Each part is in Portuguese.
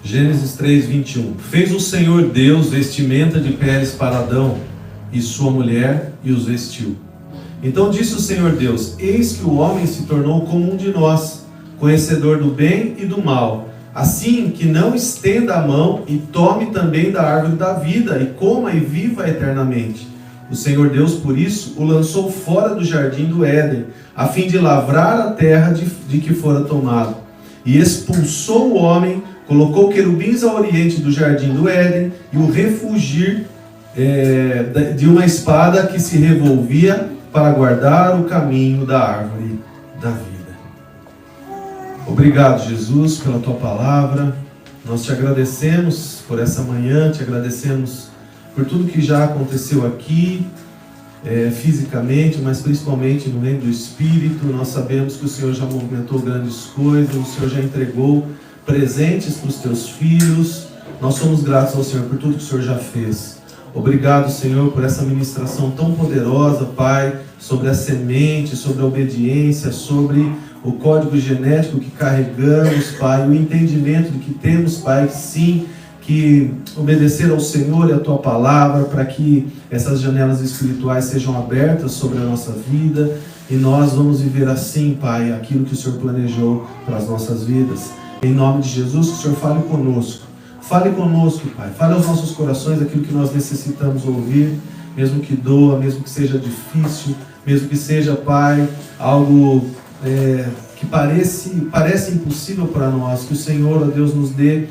Gênesis 3, 21. Fez o Senhor Deus vestimenta de peles para Adão e sua mulher e os vestiu. Então disse o Senhor Deus: eis que o homem se tornou como um de nós, conhecedor do bem e do mal. Assim que não estenda a mão e tome também da árvore da vida e coma e viva eternamente. O Senhor Deus, por isso, o lançou fora do jardim do Éden, a fim de lavrar a terra de que fora tomado. E expulsou o homem, colocou querubins ao oriente do jardim do Éden e o refugir de uma espada que se revolvia para guardar o caminho da árvore da vida. Obrigado, Jesus, pela Tua palavra. Nós te agradecemos por essa manhã, te agradecemos por tudo que já aconteceu aqui, fisicamente, mas principalmente no reino do Espírito. Nós sabemos que o Senhor já movimentou grandes coisas, o Senhor já entregou presentes para os Teus filhos. Nós somos gratos ao Senhor por tudo que o Senhor já fez. Obrigado, Senhor, por essa ministração tão poderosa, Pai, sobre a semente, sobre a obediência, sobre o código genético que carregamos, Pai, o entendimento de que temos, Pai, que sim, que obedecer ao Senhor e à Tua palavra, para que essas janelas espirituais sejam abertas sobre a nossa vida, e nós vamos viver assim, Pai, aquilo que o Senhor planejou para as nossas vidas. Em nome de Jesus, que o Senhor fale conosco. Fale conosco, Pai. Fale aos nossos corações aquilo que nós necessitamos ouvir, mesmo que doa, mesmo que seja difícil, mesmo que seja, Pai, algo que parece impossível para nós. Que o Senhor, ó Deus, nos dê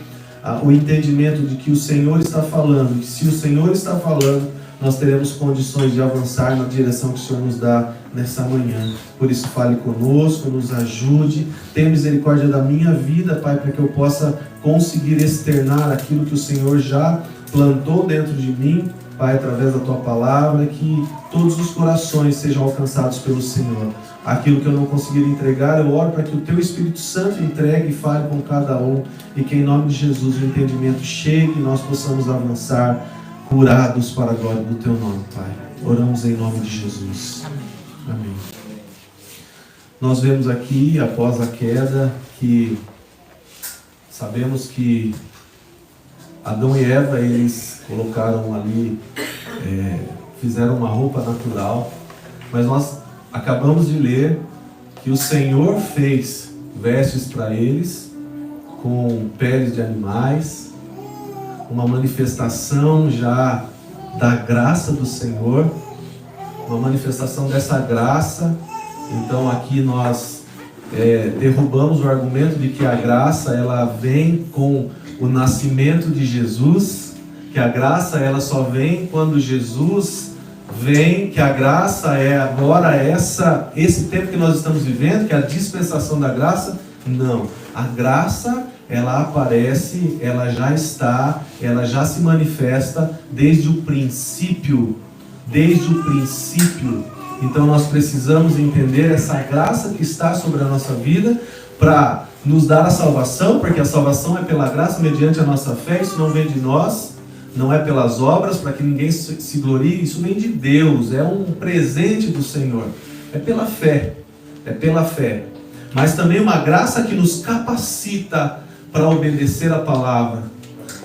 o entendimento de que o Senhor está falando, que se o Senhor está falando, nós teremos condições de avançar na direção que o Senhor nos dá nessa manhã. Por isso, fale conosco, nos ajude, tenha misericórdia da minha vida, Pai, para que eu possa conseguir externar aquilo que o Senhor já plantou dentro de mim, Pai, através da Tua palavra, que todos os corações sejam alcançados pelo Senhor. Aquilo que eu não conseguir entregar, eu oro para que o Teu Espírito Santo entregue e fale com cada um, e que em nome de Jesus o entendimento chegue e nós possamos avançar curados para a glória do Teu nome, Pai. Oramos em nome de Jesus. Amém. Nós vemos aqui, após a queda, que sabemos que Adão e Eva, eles colocaram ali, fizeram uma roupa natural, mas nós acabamos de ler que o Senhor fez vestes para eles com peles de animais, uma manifestação já da graça do Senhor, uma manifestação dessa graça. Então aqui nós derrubamos o argumento de que a graça ela vem com o nascimento de Jesus, que a graça ela só vem quando Jesus vem, que a graça é agora esse tempo que nós estamos vivendo, que é a dispensação da graça. Não, a graça ela aparece, ela já está, ela já se manifesta desde o princípio. Então nós precisamos entender essa graça que está sobre a nossa vida para nos dar a salvação, porque a salvação é pela graça mediante a nossa fé. Isso não vem de nós, não é pelas obras, para que ninguém se glorie. Isso vem de Deus, é um presente do Senhor, é pela fé, mas também uma graça que nos capacita para obedecer a palavra,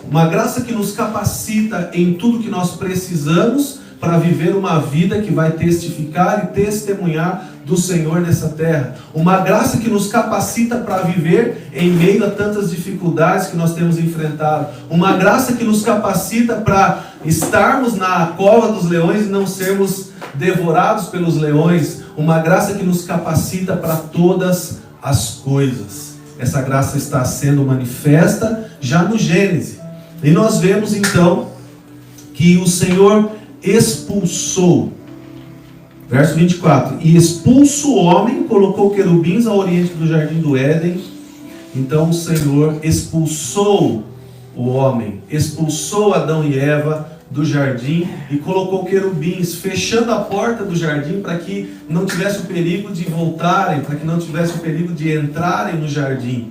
uma graça que nos capacita em tudo que nós precisamos para viver uma vida que vai testificar e testemunhar do Senhor nessa terra. Uma graça que nos capacita para viver em meio a tantas dificuldades que nós temos enfrentado. Uma graça que nos capacita para estarmos na cova dos leões e não sermos devorados pelos leões. Uma graça que nos capacita para todas as coisas. Essa graça está sendo manifesta já no Gênesis. E nós vemos então que o Senhor expulsou, verso 24, e expulso o homem, colocou querubins ao oriente do jardim do Éden. Então o Senhor expulsou o homem, expulsou Adão e Eva do jardim e colocou querubins, fechando a porta do jardim para que não tivesse o perigo de voltarem, para que não tivesse o perigo de entrarem no jardim.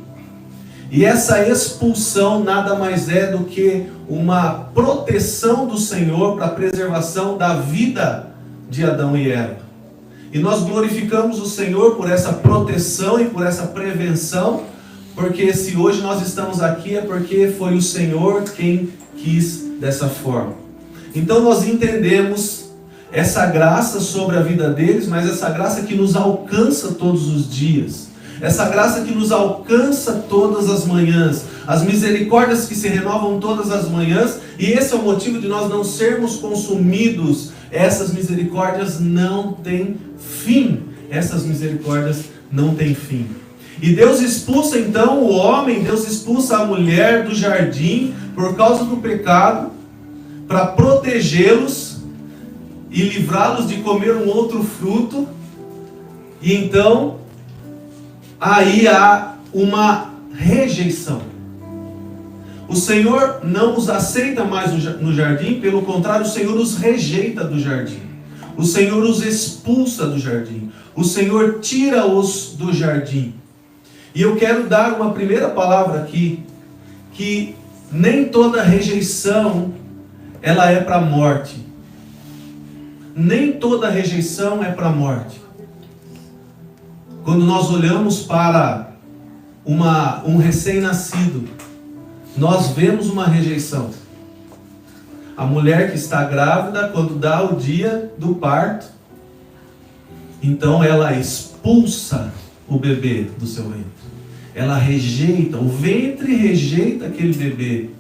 E essa expulsão nada mais é do que uma proteção do Senhor para a preservação da vida de Adão e Eva. E nós glorificamos o Senhor por essa proteção e por essa prevenção, porque se hoje nós estamos aqui é porque foi o Senhor quem quis dessa forma. Então nós entendemos essa graça sobre a vida deles, mas essa graça que nos alcança todos os dias. Essa graça que nos alcança todas as manhãs. As misericórdias que se renovam todas as manhãs. E esse é o motivo de nós não sermos consumidos. Essas misericórdias não têm fim. Essas misericórdias não têm fim. E Deus expulsa então o homem, Deus expulsa a mulher do jardim por causa do pecado, para protegê-los e livrá-los de comer um outro fruto. E então aí há uma rejeição. O Senhor não os aceita mais no jardim, pelo contrário, o Senhor os rejeita do jardim. O Senhor os expulsa do jardim. O Senhor tira-os do jardim. E eu quero dar uma primeira palavra aqui, que nem toda rejeição ela é para a morte. Nem toda rejeição é para a morte. Quando nós olhamos para um recém-nascido, nós vemos uma rejeição. A mulher que está grávida, quando dá o dia do parto, então ela expulsa o bebê do seu ventre. Ela rejeita, o ventre rejeita aquele bebê.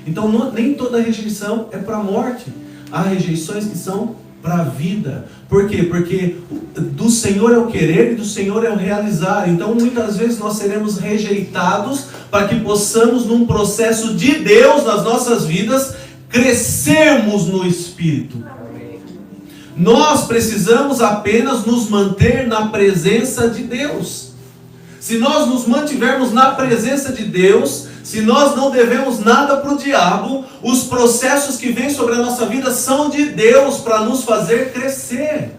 Então nem toda rejeição é para a morte. Há rejeições que são para a vida. Por quê? Porque do Senhor é o querer e do Senhor é o realizar. Então muitas vezes nós seremos rejeitados para que possamos, num processo de Deus nas nossas vidas, crescermos no Espírito. Nós precisamos apenas nos manter na presença de Deus. Se nós nos mantivermos na presença de Deus, se nós não devemos nada para o diabo, os processos que vêm sobre a nossa vida são de Deus para nos fazer crescer.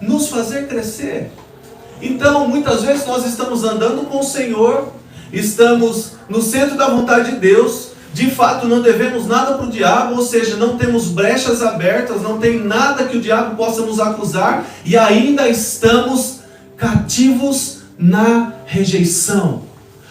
Nos fazer crescer. Então, muitas vezes nós estamos andando com o Senhor, estamos no centro da vontade de Deus, de fato não devemos nada para o diabo, ou seja, não temos brechas abertas, não tem nada que o diabo possa nos acusar, e ainda estamos cativos na rejeição,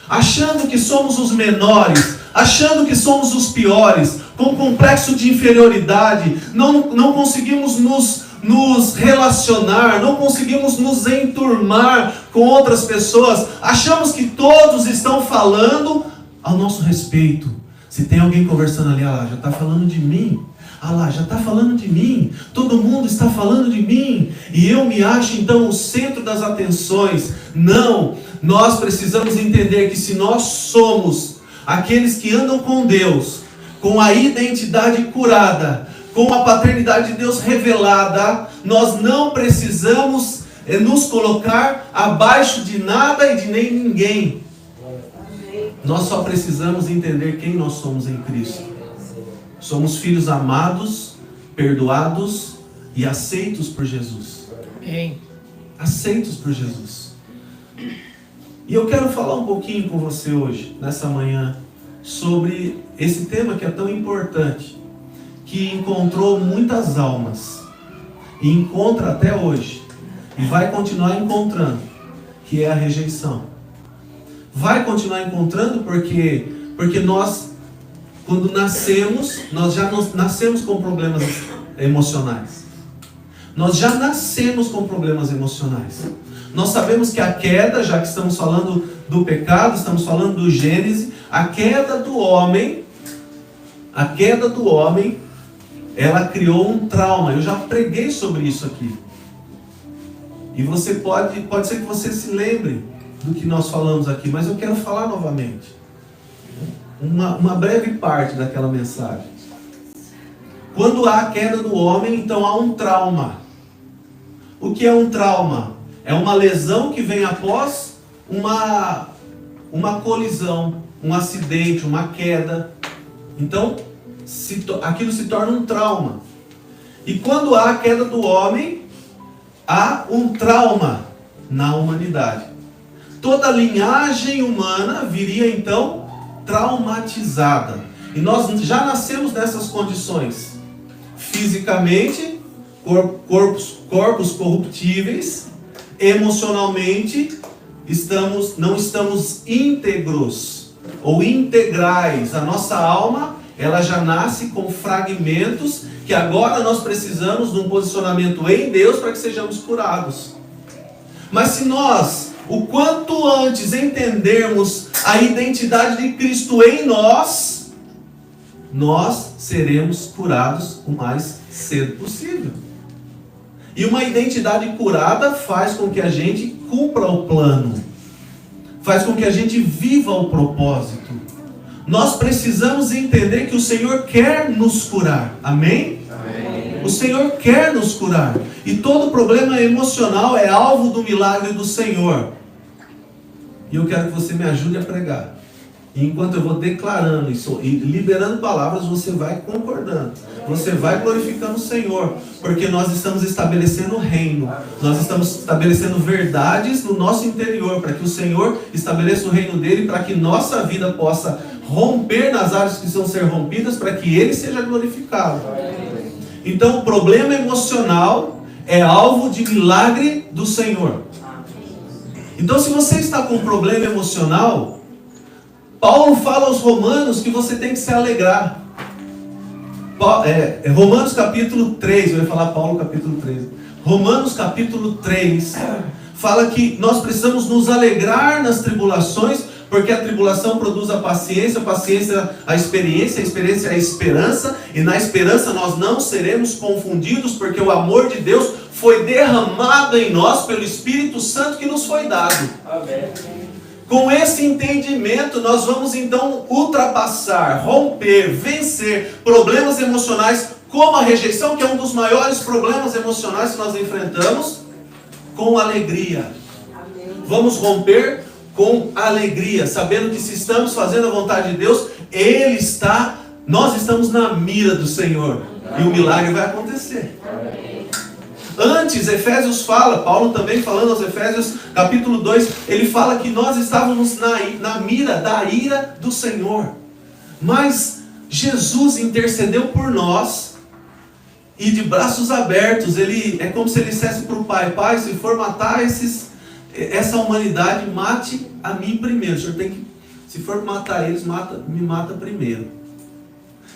achando que somos os menores, achando que somos os piores, com complexo de inferioridade, não conseguimos nos relacionar, não conseguimos nos enturmar com outras pessoas, achamos que todos estão falando ao nosso respeito. Se tem alguém conversando ali, já está falando de mim, já está falando de mim, todo mundo está falando de mim, e eu me acho então o centro das atenções. Não, nós precisamos entender que se nós somos aqueles que andam com Deus, com a identidade curada, com a paternidade de Deus revelada, nós não precisamos nos colocar abaixo de nada e de nem ninguém. Nós só precisamos entender quem nós somos em Cristo. Somos filhos amados, perdoados e aceitos por Jesus. Amém. Aceitos por Jesus. E eu quero falar um pouquinho com você hoje, nessa manhã, sobre esse tema que é tão importante, que encontrou muitas almas, e encontra até hoje, e vai continuar encontrando, que é a rejeição. Vai continuar encontrando porque nós, quando nascemos, nós já nascemos com problemas emocionais. Nós já nascemos com problemas emocionais. Nós sabemos que a queda, já que estamos falando do pecado, estamos falando do Gênesis, a queda do homem, ela criou um trauma. Eu já preguei sobre isso aqui. E você pode ser que você se lembre do que nós falamos aqui, mas eu quero falar novamente. Uma breve parte daquela mensagem. Quando há a queda do homem, então há um trauma. O que é um trauma? É uma lesão que vem após uma colisão, um acidente, uma queda. Então, aquilo se torna um trauma. E quando há a queda do homem, há um trauma na humanidade. Toda a linhagem humana viria então traumatizada. E nós já nascemos nessas condições. Fisicamente, corpos corruptíveis, emocionalmente, não estamos íntegros ou integrais. A nossa alma, ela já nasce com fragmentos que agora nós precisamos de um posicionamento em Deus para que sejamos curados. Mas se nós, o quanto antes, entendermos a identidade de Cristo em nós, nós seremos curados o mais cedo possível. E uma identidade curada faz com que a gente cumpra o plano, faz com que a gente viva o propósito. Nós precisamos entender que o Senhor quer nos curar. Amém? Amém. O Senhor quer nos curar. E todo problema emocional é alvo do milagre do Senhor. E eu quero que você me ajude a pregar. E enquanto eu vou declarando isso e liberando palavras, você vai concordando. Você vai glorificando o Senhor. Porque nós estamos estabelecendo o reino. Nós estamos estabelecendo verdades no nosso interior. Para que o Senhor estabeleça o reino dele. Para que nossa vida possa romper nas áreas que precisam ser rompidas. Para que ele seja glorificado. Então o problema emocional é alvo de milagre do Senhor. Então se você está com um problema emocional, Paulo fala aos Romanos que você tem que se alegrar. Romanos capítulo 3, eu ia falar Paulo capítulo 3. Romanos capítulo 3 fala que nós precisamos nos alegrar nas tribulações, porque a tribulação produz a paciência a experiência a esperança, e na esperança nós não seremos confundidos, porque o amor de Deus foi derramado em nós pelo Espírito Santo que nos foi dado. Amém. Com esse entendimento, nós vamos então ultrapassar, romper, vencer problemas emocionais, como a rejeição, que é um dos maiores problemas emocionais que nós enfrentamos, com alegria. Amém. Vamos romper com alegria, sabendo que se estamos fazendo a vontade de Deus, nós estamos na mira do Senhor. Amém. E o milagre vai acontecer. Amém. Antes, Efésios fala, Paulo também falando aos Efésios, capítulo 2, ele fala que nós estávamos na mira da ira do Senhor. Mas Jesus intercedeu por nós, e de braços abertos, é como se ele dissesse para o Pai: Pai, se for matar essa humanidade, mate a mim primeiro. O Senhor tem que, se for matar eles, me mata primeiro.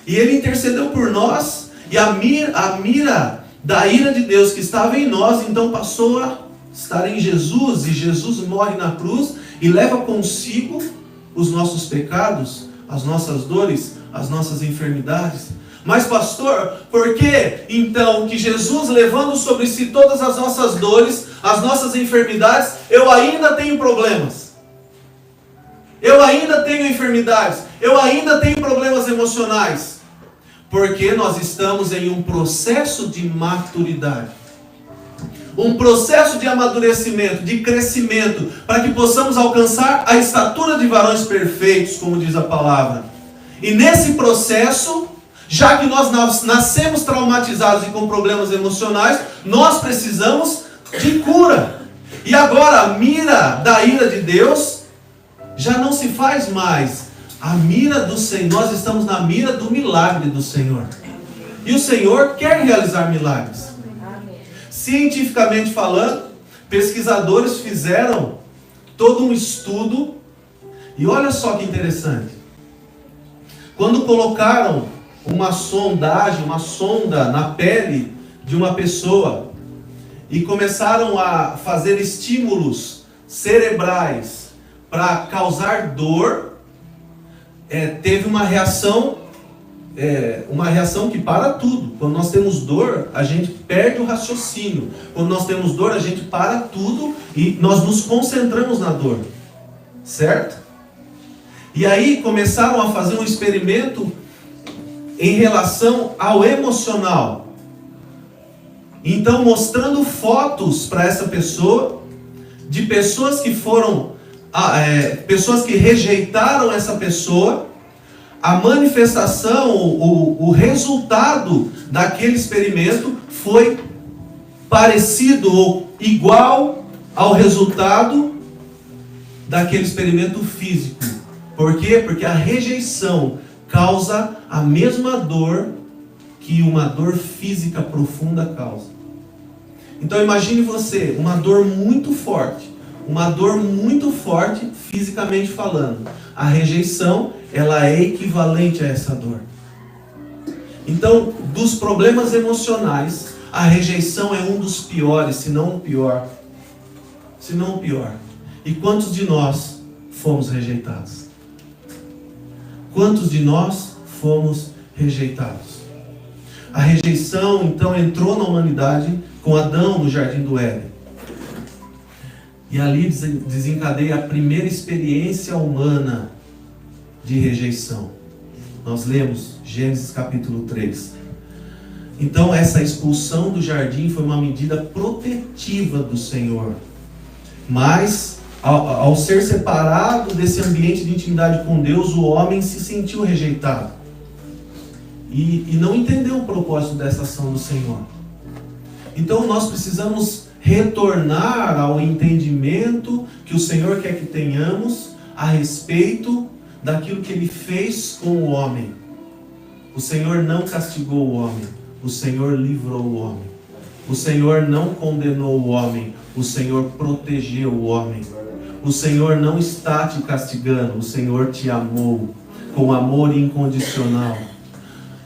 E ele intercedeu por nós, e a mira da ira de Deus que estava em nós, então passou a estar em Jesus, e Jesus morre na cruz e leva consigo os nossos pecados, as nossas dores, as nossas enfermidades. Mas pastor, por que então que Jesus, levando sobre si todas as nossas dores, as nossas enfermidades, eu ainda tenho problemas? Eu ainda tenho enfermidades, eu ainda tenho problemas emocionais? Porque nós estamos em um processo de maturidade, um processo de amadurecimento, de crescimento, para que possamos alcançar a estatura de varões perfeitos, como diz a palavra. E nesse processo, já que nós nascemos traumatizados e com problemas emocionais, nós precisamos de cura. E agora a mira da ira de Deus já não se faz mais a mira do Senhor. Nós estamos na mira do milagre do Senhor. E o Senhor quer realizar milagres. Cientificamente falando, pesquisadores fizeram todo um estudo. E olha só que interessante. Quando colocaram uma sonda na pele de uma pessoa e começaram a fazer estímulos cerebrais para causar dor, teve uma reação que para tudo. Quando nós temos dor, a gente perde o raciocínio. Quando nós temos dor, a gente para tudo e nós nos concentramos na dor. Certo? E aí começaram a fazer um experimento em relação ao emocional. Então, mostrando fotos para essa pessoa, de pessoas que foram, pessoas que rejeitaram essa pessoa, a manifestação, o resultado daquele experimento foi parecido ou igual ao resultado daquele experimento físico. Por quê? Porque a rejeição causa a mesma dor que uma dor física profunda causa. Então imagine você, uma dor muito forte, uma dor muito forte, fisicamente falando. A rejeição, ela é equivalente a essa dor. Então, dos problemas emocionais, a rejeição é um dos piores, se não o pior. Se não o pior. E quantos de nós fomos rejeitados? Quantos de nós fomos rejeitados? A rejeição, então, entrou na humanidade com Adão no Jardim do Éden. E ali desencadeia a primeira experiência humana de rejeição. Nós lemos Gênesis capítulo 3. Então, essa expulsão do jardim foi uma medida protetiva do Senhor. Mas, ao ser separado desse ambiente de intimidade com Deus, o homem se sentiu rejeitado. E não entendeu o propósito dessa ação do Senhor. Então, nós precisamos retornar ao entendimento que o Senhor quer que tenhamos a respeito daquilo que Ele fez com o homem. O Senhor não castigou o homem, o Senhor livrou o homem. O Senhor não condenou o homem, o Senhor protegeu o homem. O Senhor não está te castigando, o Senhor te amou com amor incondicional.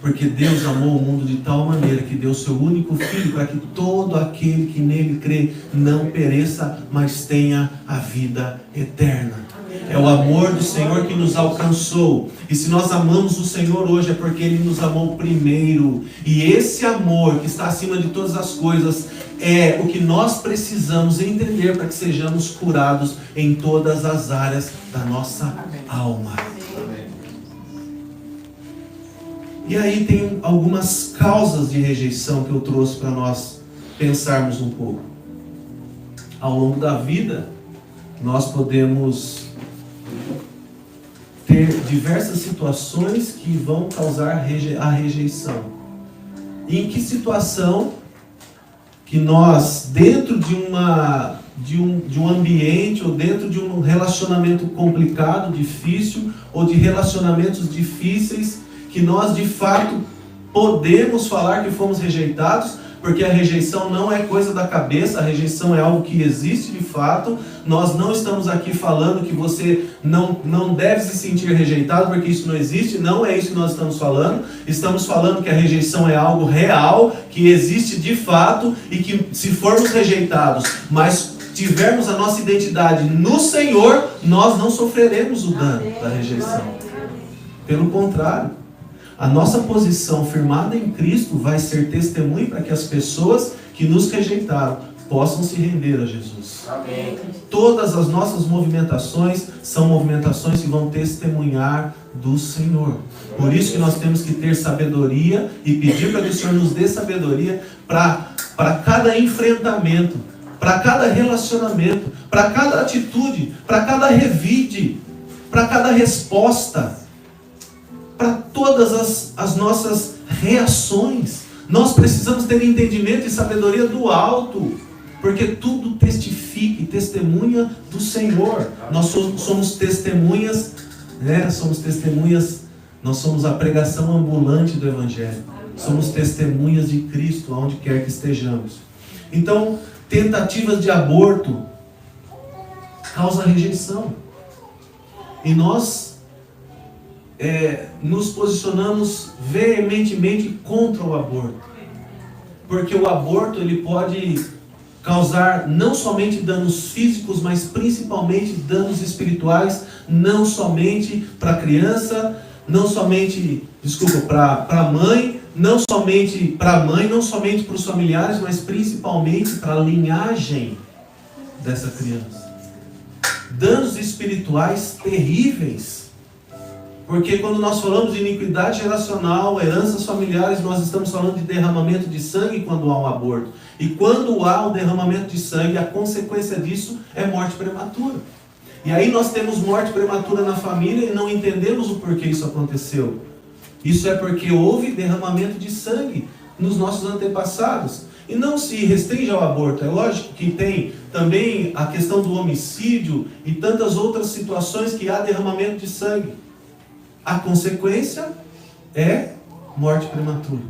Porque Deus amou o mundo de tal maneira que deu seu único Filho para que todo aquele que nele crê não pereça, mas tenha a vida eterna. É o amor do Senhor que nos alcançou. E se nós amamos o Senhor hoje é porque Ele nos amou primeiro. E esse amor que está acima de todas as coisas é o que nós precisamos entender para que sejamos curados em todas as áreas da nossa alma. E aí tem algumas causas de rejeição que eu trouxe para nós pensarmos um pouco. Ao longo da vida, nós podemos ter diversas situações que vão causar a rejeição. E em que situação que nós, dentro de um ambiente, ou dentro de um relacionamento complicado, difícil, ou de relacionamentos difíceis, que nós de fato podemos falar que fomos rejeitados, porque a rejeição não é coisa da cabeça, a rejeição é algo que existe de fato. Nós não estamos aqui falando que você não deve se sentir rejeitado, porque isso não existe, não é isso que nós estamos falando. Estamos falando que a rejeição é algo real, que existe de fato, e que se formos rejeitados, mas tivermos a nossa identidade no Senhor, nós não sofreremos o dano da rejeição. Pelo contrário, a nossa posição firmada em Cristo vai ser testemunho para que as pessoas que nos rejeitaram possam se render a Jesus. Amém. Todas as nossas movimentações são movimentações que vão testemunhar do Senhor. Por isso que nós temos que ter sabedoria e pedir para que o Senhor nos dê sabedoria para cada enfrentamento, para cada relacionamento, para cada atitude, para cada revide, para cada resposta, para todas as nossas reações. Nós precisamos ter entendimento e sabedoria do alto, porque tudo testifica e testemunha do Senhor. Nós somos testemunhas, né? Somos testemunhas, nós somos a pregação ambulante do Evangelho. Somos testemunhas de Cristo, aonde quer que estejamos. Então, tentativas de aborto causam rejeição. E nós nos posicionamos veementemente contra o aborto, porque o aborto ele pode causar não somente danos físicos, mas principalmente danos espirituais, não somente para a criança, não somente, para a mãe, não somente para a mãe, não somente para os familiares, mas principalmente para a linhagem dessa criança. Danos espirituais terríveis. Porque quando nós falamos de iniquidade geracional, heranças familiares, nós estamos falando de derramamento de sangue quando há um aborto. E quando há o derramamento de sangue, a consequência disso é morte prematura. E aí nós temos morte prematura na família e não entendemos o porquê isso aconteceu. Isso é porque houve derramamento de sangue nos nossos antepassados. E não se restringe ao aborto. É lógico que tem também a questão do homicídio e tantas outras situações que há derramamento de sangue. A consequência é morte prematura.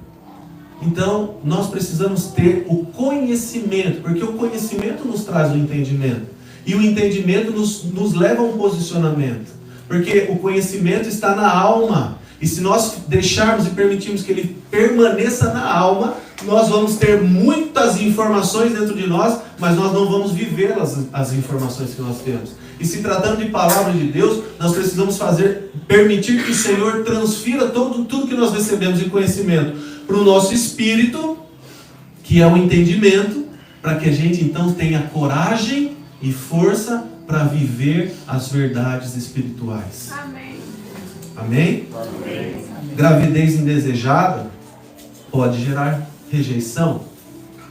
Então, nós precisamos ter o conhecimento, porque o conhecimento nos traz o entendimento. E o entendimento nos leva a um posicionamento. Porque o conhecimento está na alma. E se nós deixarmos e permitirmos que ele permaneça na alma, nós vamos ter muitas informações dentro de nós, mas nós não vamos viver as informações que nós temos. E se tratando de palavra de Deus, nós precisamos permitir que o Senhor transfira tudo que nós recebemos em conhecimento para o nosso espírito, que é o entendimento, para que a gente então tenha coragem e força para viver as verdades espirituais. Amém. Amém? Amém. Gravidez indesejada pode gerar rejeição,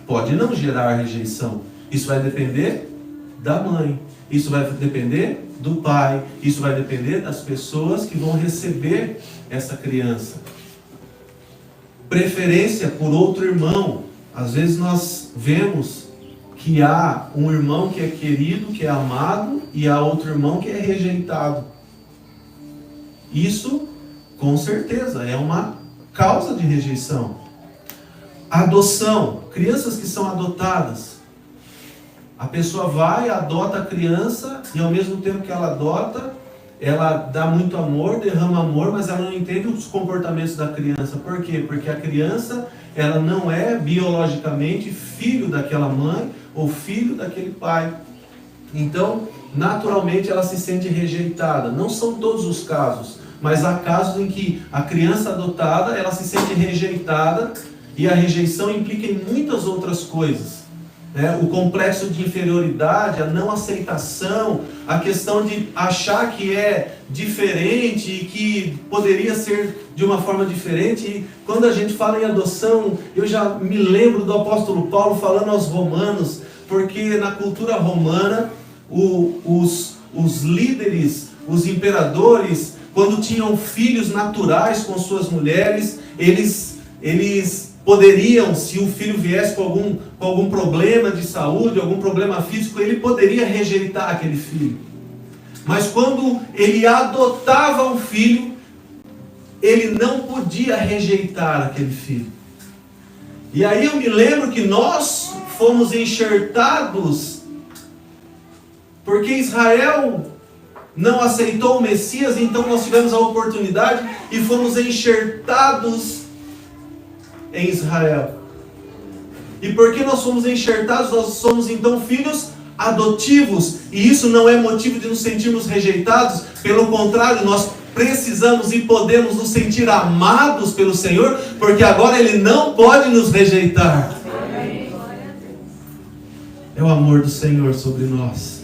pode não gerar rejeição. Isso vai depender da mãe, isso vai depender do pai, isso vai depender das pessoas que vão receber essa criança. Preferência por outro irmão. Às vezes nós vemos que há um irmão que é querido, que é amado, e há outro irmão que é rejeitado. Isso, com certeza, é uma causa de rejeição. Adoção. Crianças que são adotadas. A pessoa vai, adota a criança, e ao mesmo tempo que ela adota, ela dá muito amor, derrama amor, mas ela não entende os comportamentos da criança. Por quê? Porque a criança, ela não é biologicamente filho daquela mãe ou filho daquele pai. Então, naturalmente, ela se sente rejeitada. Não são todos os casos, mas há casos em que a criança adotada, ela se sente rejeitada, e a rejeição implica em muitas outras coisas. O complexo de inferioridade, a não aceitação, a questão de achar que é diferente e que poderia ser de uma forma diferente. E quando a gente fala em adoção, eu já me lembro do apóstolo Paulo falando aos romanos, porque na cultura romana, os líderes, os imperadores, quando tinham filhos naturais com suas mulheres, eles poderiam, se o filho viesse com algum problema de saúde, algum problema físico, ele poderia rejeitar aquele filho. Mas quando ele adotava um filho, ele não podia rejeitar aquele filho. E aí eu me lembro que nós fomos enxertados, porque Israel não aceitou o Messias, então nós tivemos a oportunidade e fomos enxertados em Israel. E porque nós fomos enxertados, nós somos então filhos adotivos. E isso não é motivo de nos sentirmos rejeitados. Pelo contrário, nós precisamos e podemos nos sentir amados pelo Senhor, porque agora Ele não pode nos rejeitar. É o amor do Senhor sobre nós.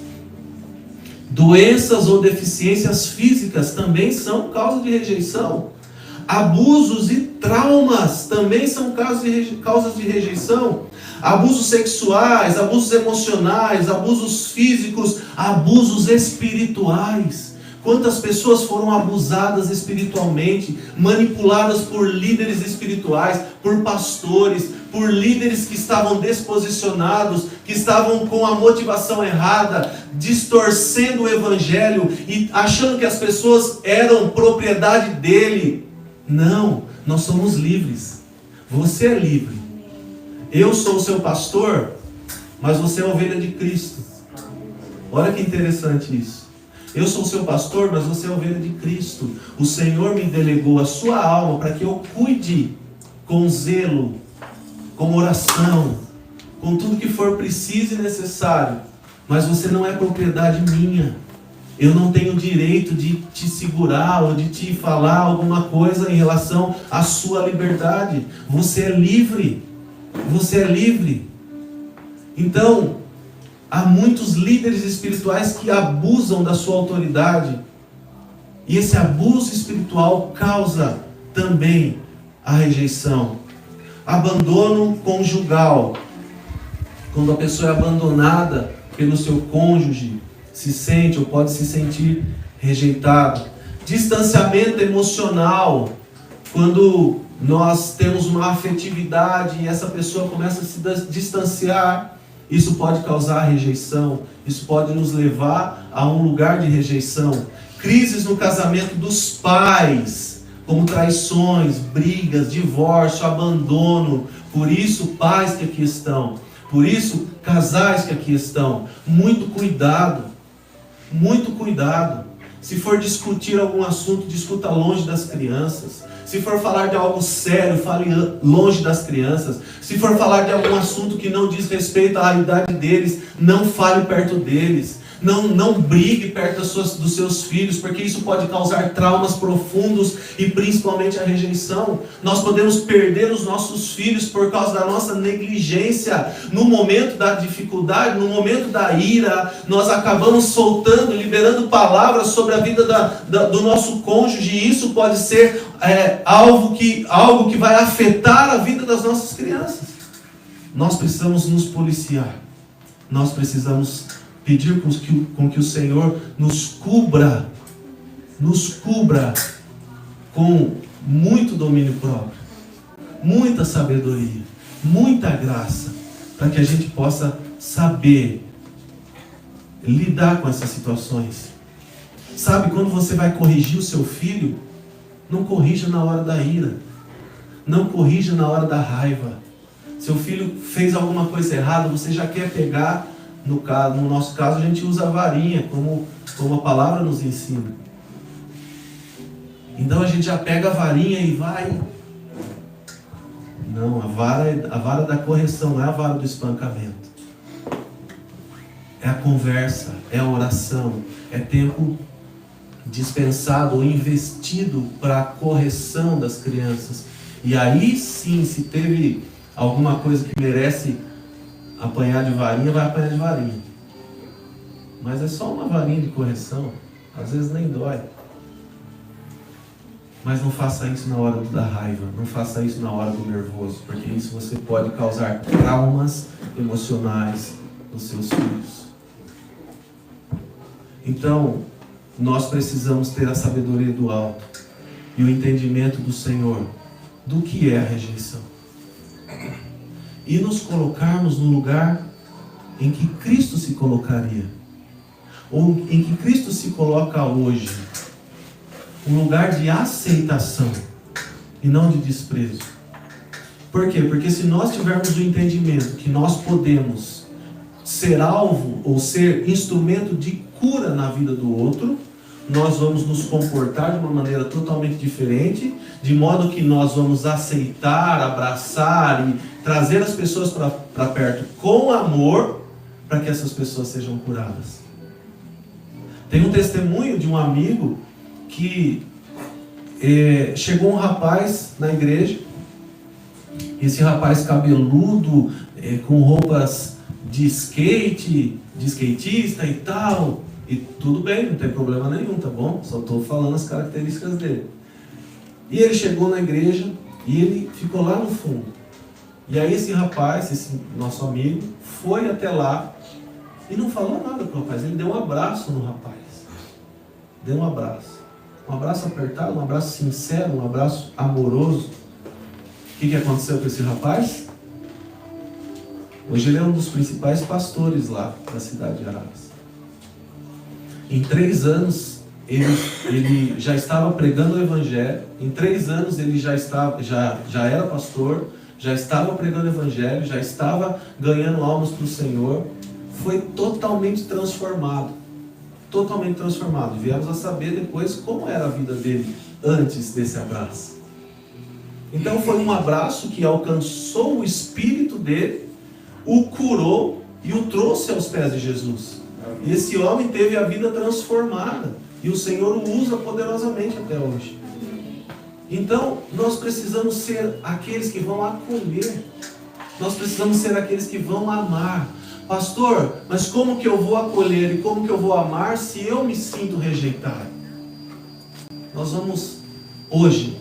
Doenças ou deficiências físicas também são causa de rejeição. Abusos e traumas também são causas de rejeição. Abusos sexuais, abusos emocionais, abusos físicos, abusos espirituais. Quantas pessoas foram abusadas espiritualmente, manipuladas por líderes espirituais, por pastores, por líderes que estavam desposicionados, que estavam com a motivação errada, distorcendo o evangelho e achando que as pessoas eram propriedade dele. Não, nós somos livres. Você é livre. Eu sou o seu pastor, mas você é a ovelha de Cristo. Olha que interessante isso. Eu sou o seu pastor, mas você é a ovelha de Cristo. O Senhor me delegou a sua alma para que eu cuide com zelo, com oração, com tudo que for preciso e necessário. Mas você não é propriedade minha. Eu não tenho direito de te segurar ou de te falar alguma coisa em relação à sua liberdade. Você é livre. Você é livre. Então, há muitos líderes espirituais que abusam da sua autoridade. E esse abuso espiritual causa também a rejeição. Abandono conjugal. Quando a pessoa é abandonada pelo seu cônjuge, se sente ou pode se sentir rejeitado. Distanciamento emocional. Quando nós temos uma afetividade e essa pessoa começa a se distanciar, isso pode causar rejeição. Isso pode nos levar a um lugar de rejeição. Crises no casamento dos pais, como traições, brigas, divórcio, abandono. Por isso, pais que aqui estão, Por isso, casais que aqui estão, muito cuidado, muito cuidado. Se for discutir algum assunto, discuta longe das crianças. Se for falar de algo sério, fale longe das crianças. Se for falar de algum assunto que não diz respeito à idade deles, não fale perto deles. Não brigue perto dos seus filhos, porque isso pode causar traumas profundos e principalmente a rejeição. Nós podemos perder os nossos filhos por causa da nossa negligência. No momento da dificuldade, no momento da ira, nós acabamos soltando, liberando palavras sobre a vida do nosso cônjuge, e isso pode ser algo que vai afetar a vida das nossas crianças. Nós precisamos nos policiar. Nós precisamos pedir com que o Senhor nos cubra com muito domínio próprio, muita sabedoria, muita graça, para que a gente possa saber lidar com essas situações. Sabe, quando você vai corrigir o seu filho, não corrija na hora da ira, não corrija na hora da raiva. Seu filho fez alguma coisa errada, você já quer pegar. No nosso caso, a gente usa a varinha, como a palavra nos ensina. Então a gente já pega a varinha e vai. Não, a vara da correção, não é a vara do espancamento. É a conversa, é a oração, é tempo dispensado ou investido para a correção das crianças. E aí sim, se teve alguma coisa que merece apanhar de varinha, vai apanhar de varinha. Mas é só uma varinha de correção. Às vezes nem dói. Mas não faça isso na hora da raiva. Não faça isso na hora do nervoso. Porque isso você pode causar traumas emocionais nos seus filhos. Então, nós precisamos ter a sabedoria do alto e o entendimento do Senhor do que é a rejeição. E nos colocarmos no lugar em que Cristo se colocaria, ou em que Cristo se coloca hoje, um lugar de aceitação e não de desprezo. Por quê? Porque se nós tivermos o entendimento que nós podemos ser alvo ou ser instrumento de cura na vida do outro, nós vamos nos comportar de uma maneira totalmente diferente, de modo que nós vamos aceitar, abraçar e trazer as pessoas para perto com amor, para que essas pessoas sejam curadas. Tem um testemunho de um amigo que chegou um rapaz na igreja, esse rapaz cabeludo, com roupas de skate, de skatista e tal, e tudo bem, não tem problema nenhum, tá bom? Só estou falando as características dele. E ele chegou na igreja e ele ficou lá no fundo. E aí esse rapaz, esse nosso amigo, foi até lá e não falou nada pro rapaz. Ele deu um abraço no rapaz. Deu um abraço. Um abraço apertado, um abraço sincero, um abraço amoroso. O que aconteceu com esse rapaz? Hoje ele é um dos principais pastores lá da cidade de Araras. Em 3 anos, ele já estava pregando o evangelho. Em 3 anos ele já era pastor, já estava pregando o evangelho, já estava ganhando almas para o Senhor. Foi totalmente transformado. Totalmente transformado. E viemos a saber depois como era a vida dele antes desse abraço. Então foi um abraço que alcançou o espírito dele, o curou e o trouxe aos pés de Jesus. E esse homem teve a vida transformada. E o Senhor o usa poderosamente até hoje. Então, nós precisamos ser aqueles que vão acolher. Nós precisamos ser aqueles que vão amar. Pastor, mas como que eu vou acolher e como que eu vou amar se eu me sinto rejeitado? Nós vamos, hoje,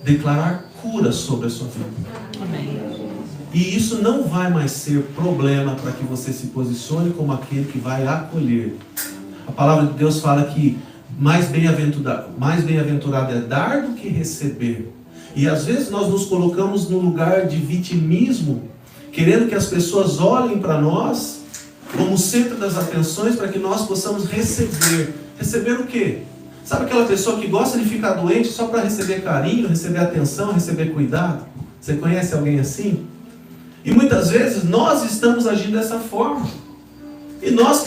declarar cura sobre a sua vida. Amém. E isso não vai mais ser problema para que você se posicione como aquele que vai acolher. A palavra de Deus fala que mais bem-aventurado é dar do que receber. E às vezes nós nos colocamos no lugar de vitimismo, querendo que as pessoas olhem para nós como centro das atenções para que nós possamos receber. Receber o quê? Sabe aquela pessoa que gosta de ficar doente só para receber carinho, receber atenção, receber cuidado? Você conhece alguém assim? E muitas vezes nós estamos agindo dessa forma. E nós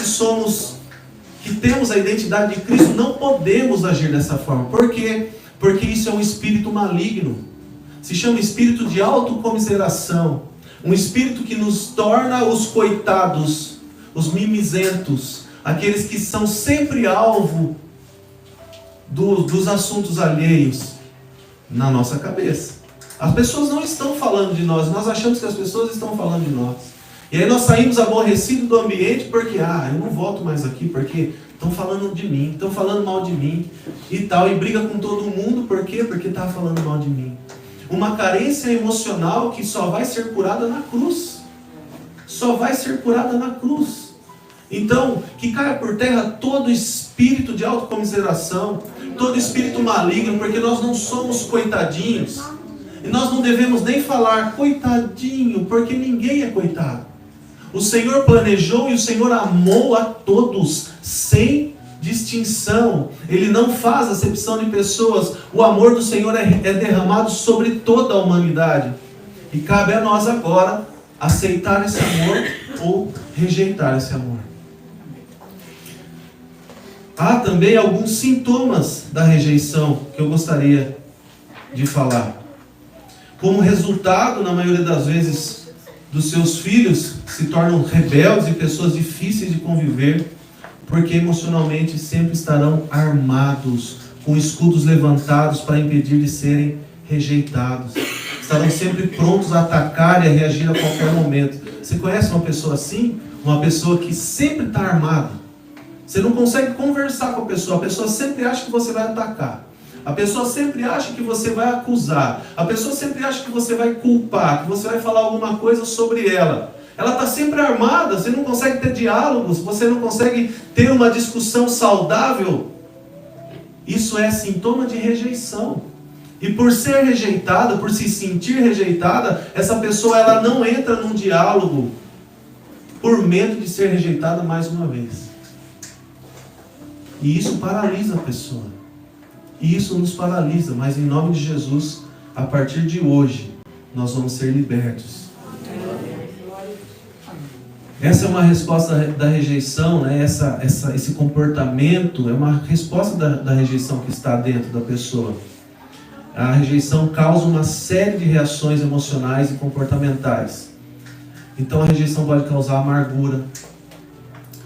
que temos a identidade de Cristo, não podemos agir dessa forma. Por quê? Porque isso é um espírito maligno. Se chama espírito de autocomiseração. Um espírito que nos torna os coitados, os mimizentos, aqueles que são sempre alvo dos assuntos alheios na nossa cabeça. As pessoas não estão falando de nós, nós achamos que as pessoas estão falando de nós. E aí nós saímos aborrecidos do ambiente porque, eu não volto mais aqui porque estão falando de mim, estão falando mal de mim e tal, e briga com todo mundo, por quê? Porque está falando mal de mim. Uma carência emocional que só vai ser curada na cruz. Só vai ser curada na cruz. Então, que caia por terra todo espírito de autocomiseração, todo espírito maligno, porque nós não somos coitadinhos. E nós não devemos nem falar coitadinho, porque ninguém é coitado. O Senhor planejou e o Senhor amou a todos, sem distinção. Ele não faz acepção de pessoas. O amor do Senhor é derramado sobre toda a humanidade. E cabe a nós agora aceitar esse amor ou rejeitar esse amor. Há também alguns sintomas da rejeição que eu gostaria de falar. Como resultado, na maioria das vezes, dos seus filhos se tornam rebeldes e pessoas difíceis de conviver, porque emocionalmente sempre estarão armados, com escudos levantados para impedir de serem rejeitados. Estarão sempre prontos a atacar e a reagir a qualquer momento. Você conhece uma pessoa assim? Uma pessoa que sempre está armada. Você não consegue conversar com a pessoa sempre acha que você vai atacar. A pessoa sempre acha que você vai acusar. A pessoa sempre acha que você vai culpar, que você vai falar alguma coisa sobre ela. Ela está sempre armada, você não consegue ter diálogos, você não consegue ter uma discussão saudável. Isso é sintoma de rejeição. E por ser rejeitada, por se sentir rejeitada, essa pessoa ela não entra num diálogo por medo de ser rejeitada mais uma vez. E isso paralisa a pessoa. E isso nos paralisa, mas em nome de Jesus, a partir de hoje, nós vamos ser libertos. Essa é uma resposta da rejeição, né? Esse comportamento é uma resposta da rejeição que está dentro da pessoa. A rejeição causa uma série de reações emocionais e comportamentais. Então a rejeição pode causar amargura.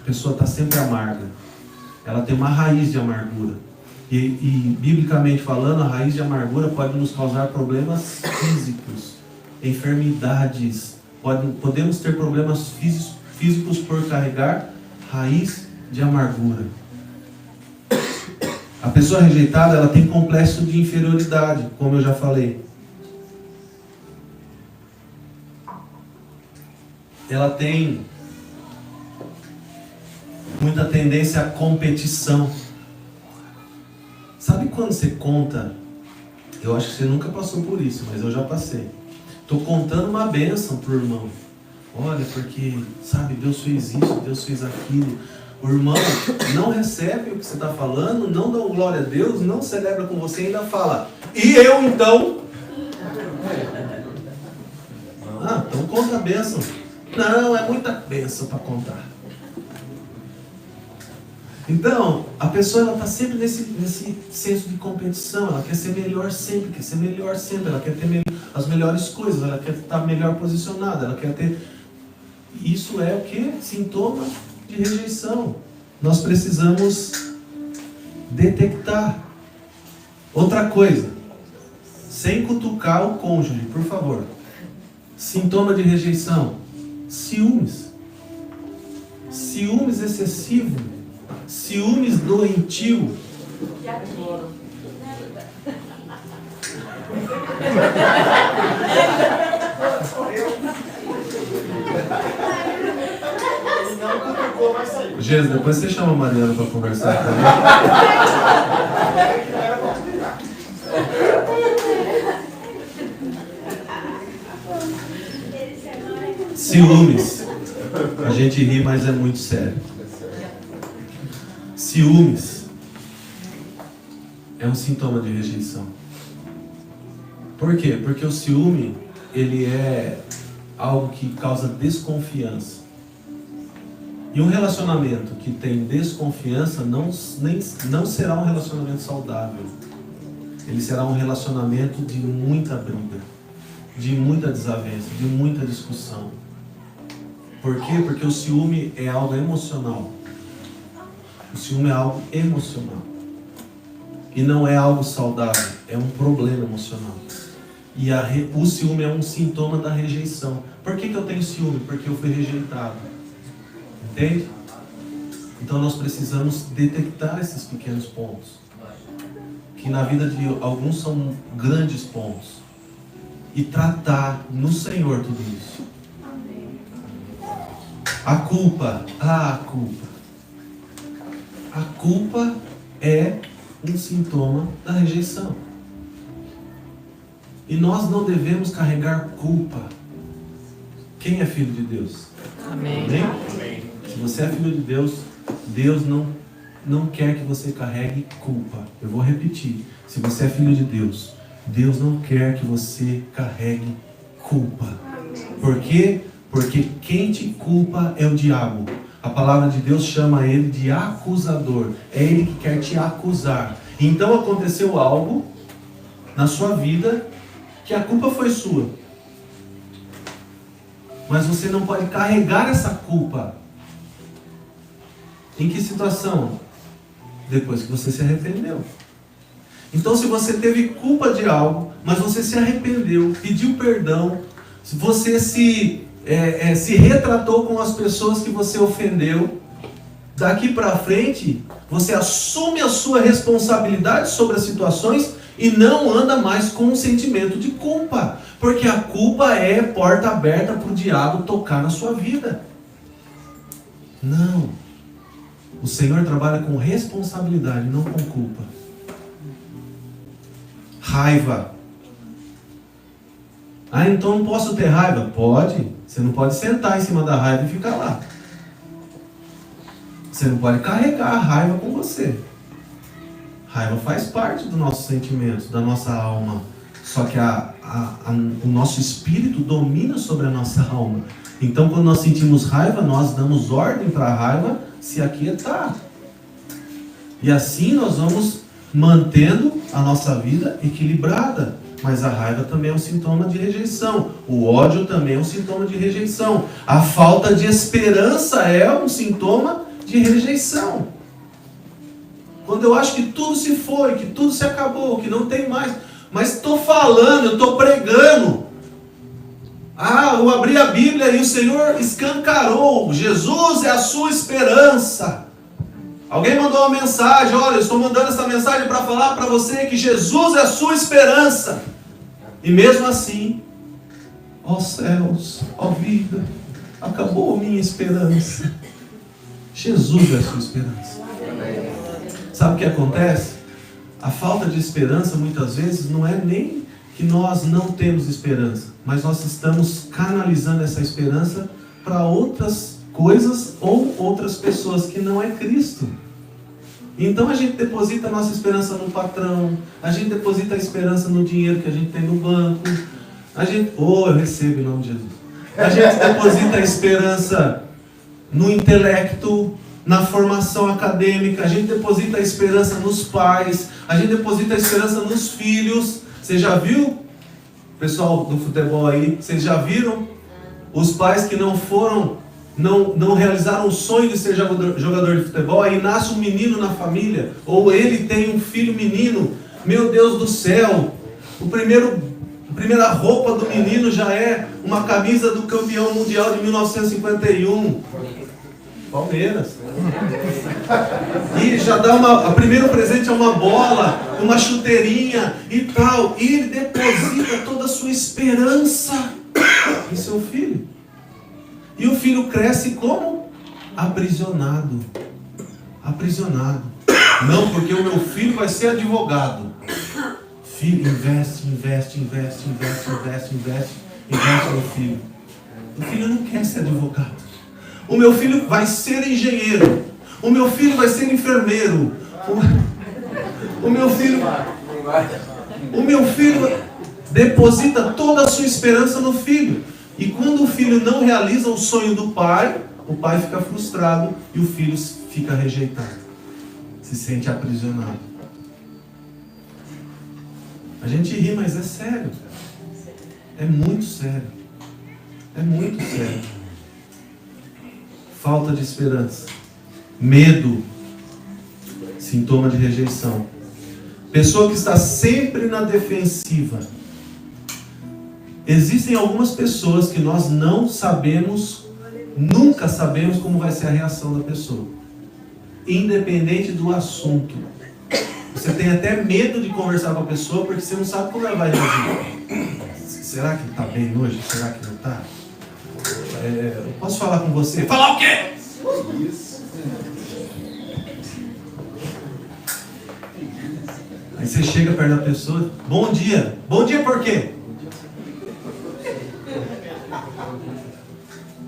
A pessoa está sempre amarga. Ela tem uma raiz de amargura. E biblicamente falando, a raiz de amargura pode nos causar problemas físicos, enfermidades. Podemos ter problemas físicos por carregar raiz de amargura. A pessoa rejeitada, ela tem complexo de inferioridade, como eu já falei. Ela tem muita tendência à competição. Sabe quando você conta? Eu acho que você nunca passou por isso, mas eu já passei. Estou contando uma bênção para o irmão. Olha, porque, sabe, Deus fez isso, Deus fez aquilo. O irmão não recebe o que você está falando, não dá glória a Deus, não celebra com você e ainda fala, e eu então? Então conta a bênção. Não, é muita bênção para contar. Então, a pessoa está sempre nesse senso de competição, ela quer ser melhor sempre, ela quer ter as melhores coisas, ela quer estar melhor posicionada, ela quer ter... Isso é o que? Sintoma de rejeição. Nós precisamos detectar. Outra coisa, sem cutucar o cônjuge, por favor. Sintoma de rejeição, ciúmes. Ciúmes excessivo. Ciúmes doentio. Jesus, depois você chama a Mariana para conversar também. Ciúmes. A gente ri, mas é muito sério. Ciúmes é um sintoma de rejeição. Por quê? Porque o ciúme, ele é algo que causa desconfiança. E um relacionamento que tem desconfiança não será um relacionamento saudável. Ele será um relacionamento de muita briga, de muita desavença, de muita discussão. Por quê? Porque o ciúme é algo emocional. O ciúme é algo emocional. E não é algo saudável, é um problema emocional. E o ciúme é um sintoma da rejeição. Por que eu tenho ciúme? Porque eu fui rejeitado. Entende? Então nós precisamos detectar esses pequenos pontos, que na vida de alguns são grandes pontos, e tratar no Senhor tudo isso. A culpa é um sintoma da rejeição. E nós não devemos carregar culpa. Quem é filho de Deus? Amém. Amém? Se você é filho de Deus, Deus não quer que você carregue culpa. Eu vou repetir. Se você é filho de Deus, Deus não quer que você carregue culpa. Por quê? Porque quem te culpa é o diabo. A palavra de Deus chama ele de acusador. É ele que quer te acusar. Então aconteceu algo na sua vida que a culpa foi sua. Mas você não pode carregar essa culpa. Em que situação? Depois que você se arrependeu. Então, se você teve culpa de algo, mas você se arrependeu, pediu perdão, se você se retratou com as pessoas que você ofendeu, daqui para frente, você assume a sua responsabilidade sobre as situações e não anda mais com um sentimento de culpa. Porque a culpa é porta aberta para o diabo tocar na sua vida. Não. O Senhor trabalha com responsabilidade, não com culpa. Raiva. Então não posso ter raiva? Pode. Você não pode sentar em cima da raiva e ficar lá. Você não pode carregar a raiva com você. Raiva faz parte do nosso sentimento, da nossa alma. Só que o nosso espírito domina sobre a nossa alma. Então quando nós sentimos raiva, nós damos ordem para a raiva se aquietar. E assim nós vamos mantendo a nossa vida equilibrada. Mas a raiva também é um sintoma de rejeição. O ódio também é um sintoma de rejeição. A falta de esperança é um sintoma de rejeição. Quando eu acho que tudo se foi, que tudo se acabou, que não tem mais. Mas estou falando, eu estou pregando. Eu abri a Bíblia e o Senhor escancarou. Jesus é a sua esperança. Alguém mandou uma mensagem. Olha, eu estou mandando essa mensagem para falar para você que Jesus é a sua esperança. E mesmo assim, ó céus, ó vida, acabou a minha esperança. Jesus é a sua esperança. Sabe o que acontece? A falta de esperança muitas vezes não é nem que nós não temos esperança, mas nós estamos canalizando essa esperança para outras coisas ou outras pessoas que não é Cristo. Então a gente deposita a nossa esperança no patrão, a gente deposita a esperança no dinheiro que a gente tem no banco, eu recebo em nome de Jesus. A gente deposita a esperança no intelecto, na formação acadêmica, a gente deposita a esperança nos pais, a gente deposita a esperança nos filhos. Você já viu, pessoal do futebol aí, vocês já viram os pais que não realizaram o sonho de ser jogador de futebol, aí nasce um menino na família, ou ele tem um filho menino, meu Deus do céu, a primeira roupa do menino já é uma camisa do campeão mundial de 1951, Palmeiras, e já dá o primeiro presente é uma bola, uma chuteirinha e tal, e ele deposita toda a sua esperança em seu filho. E o filho cresce como? Aprisionado. Aprisionado. Não, porque o meu filho vai ser advogado. Filho, investe no filho. O filho não quer ser advogado. O meu filho vai ser engenheiro. O meu filho vai ser enfermeiro. O meu filho deposita toda a sua esperança no filho. E quando o filho não realiza o sonho do pai, o pai fica frustrado e o filho fica rejeitado, se sente aprisionado. A gente ri, mas é sério. É muito sério. É muito sério. Falta de esperança. Medo. Sintoma de rejeição. Pessoa que está sempre na defensiva. Existem algumas pessoas que nós não sabemos, nunca sabemos como vai ser a reação da pessoa. Independente do assunto. Você tem até medo de conversar com a pessoa porque você não sabe como ela vai reagir. Será que está bem hoje? Será que não está? Eu posso falar com você? Falar o quê? Aí você chega perto da pessoa, bom dia. Bom dia por quê?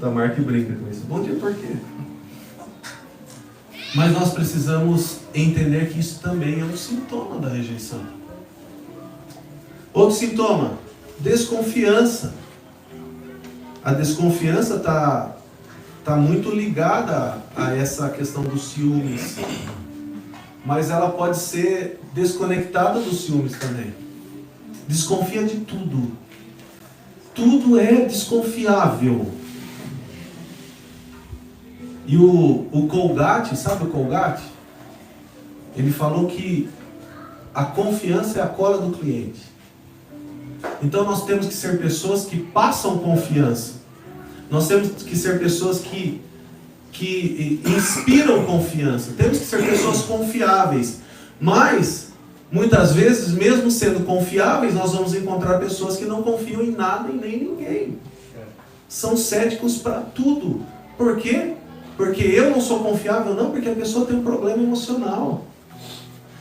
Tamar que brinca com isso. Bom dia por quê? Mas nós precisamos entender que isso também é um sintoma da rejeição. Outro sintoma, desconfiança. A desconfiança está muito ligada a essa questão dos ciúmes. Mas ela pode ser desconectada dos ciúmes também. Desconfia de tudo. Tudo é desconfiável. E o Colgate, sabe o Colgate? Ele falou que a confiança é a cola do cliente. Então nós temos que ser pessoas que passam confiança. Nós temos que ser pessoas que inspiram confiança. Temos que ser pessoas confiáveis. Mas, muitas vezes, mesmo sendo confiáveis, nós vamos encontrar pessoas que não confiam em nada e nem em ninguém. São céticos para tudo. Por quê? Porque eu não sou confiável, não, porque a pessoa tem um problema emocional.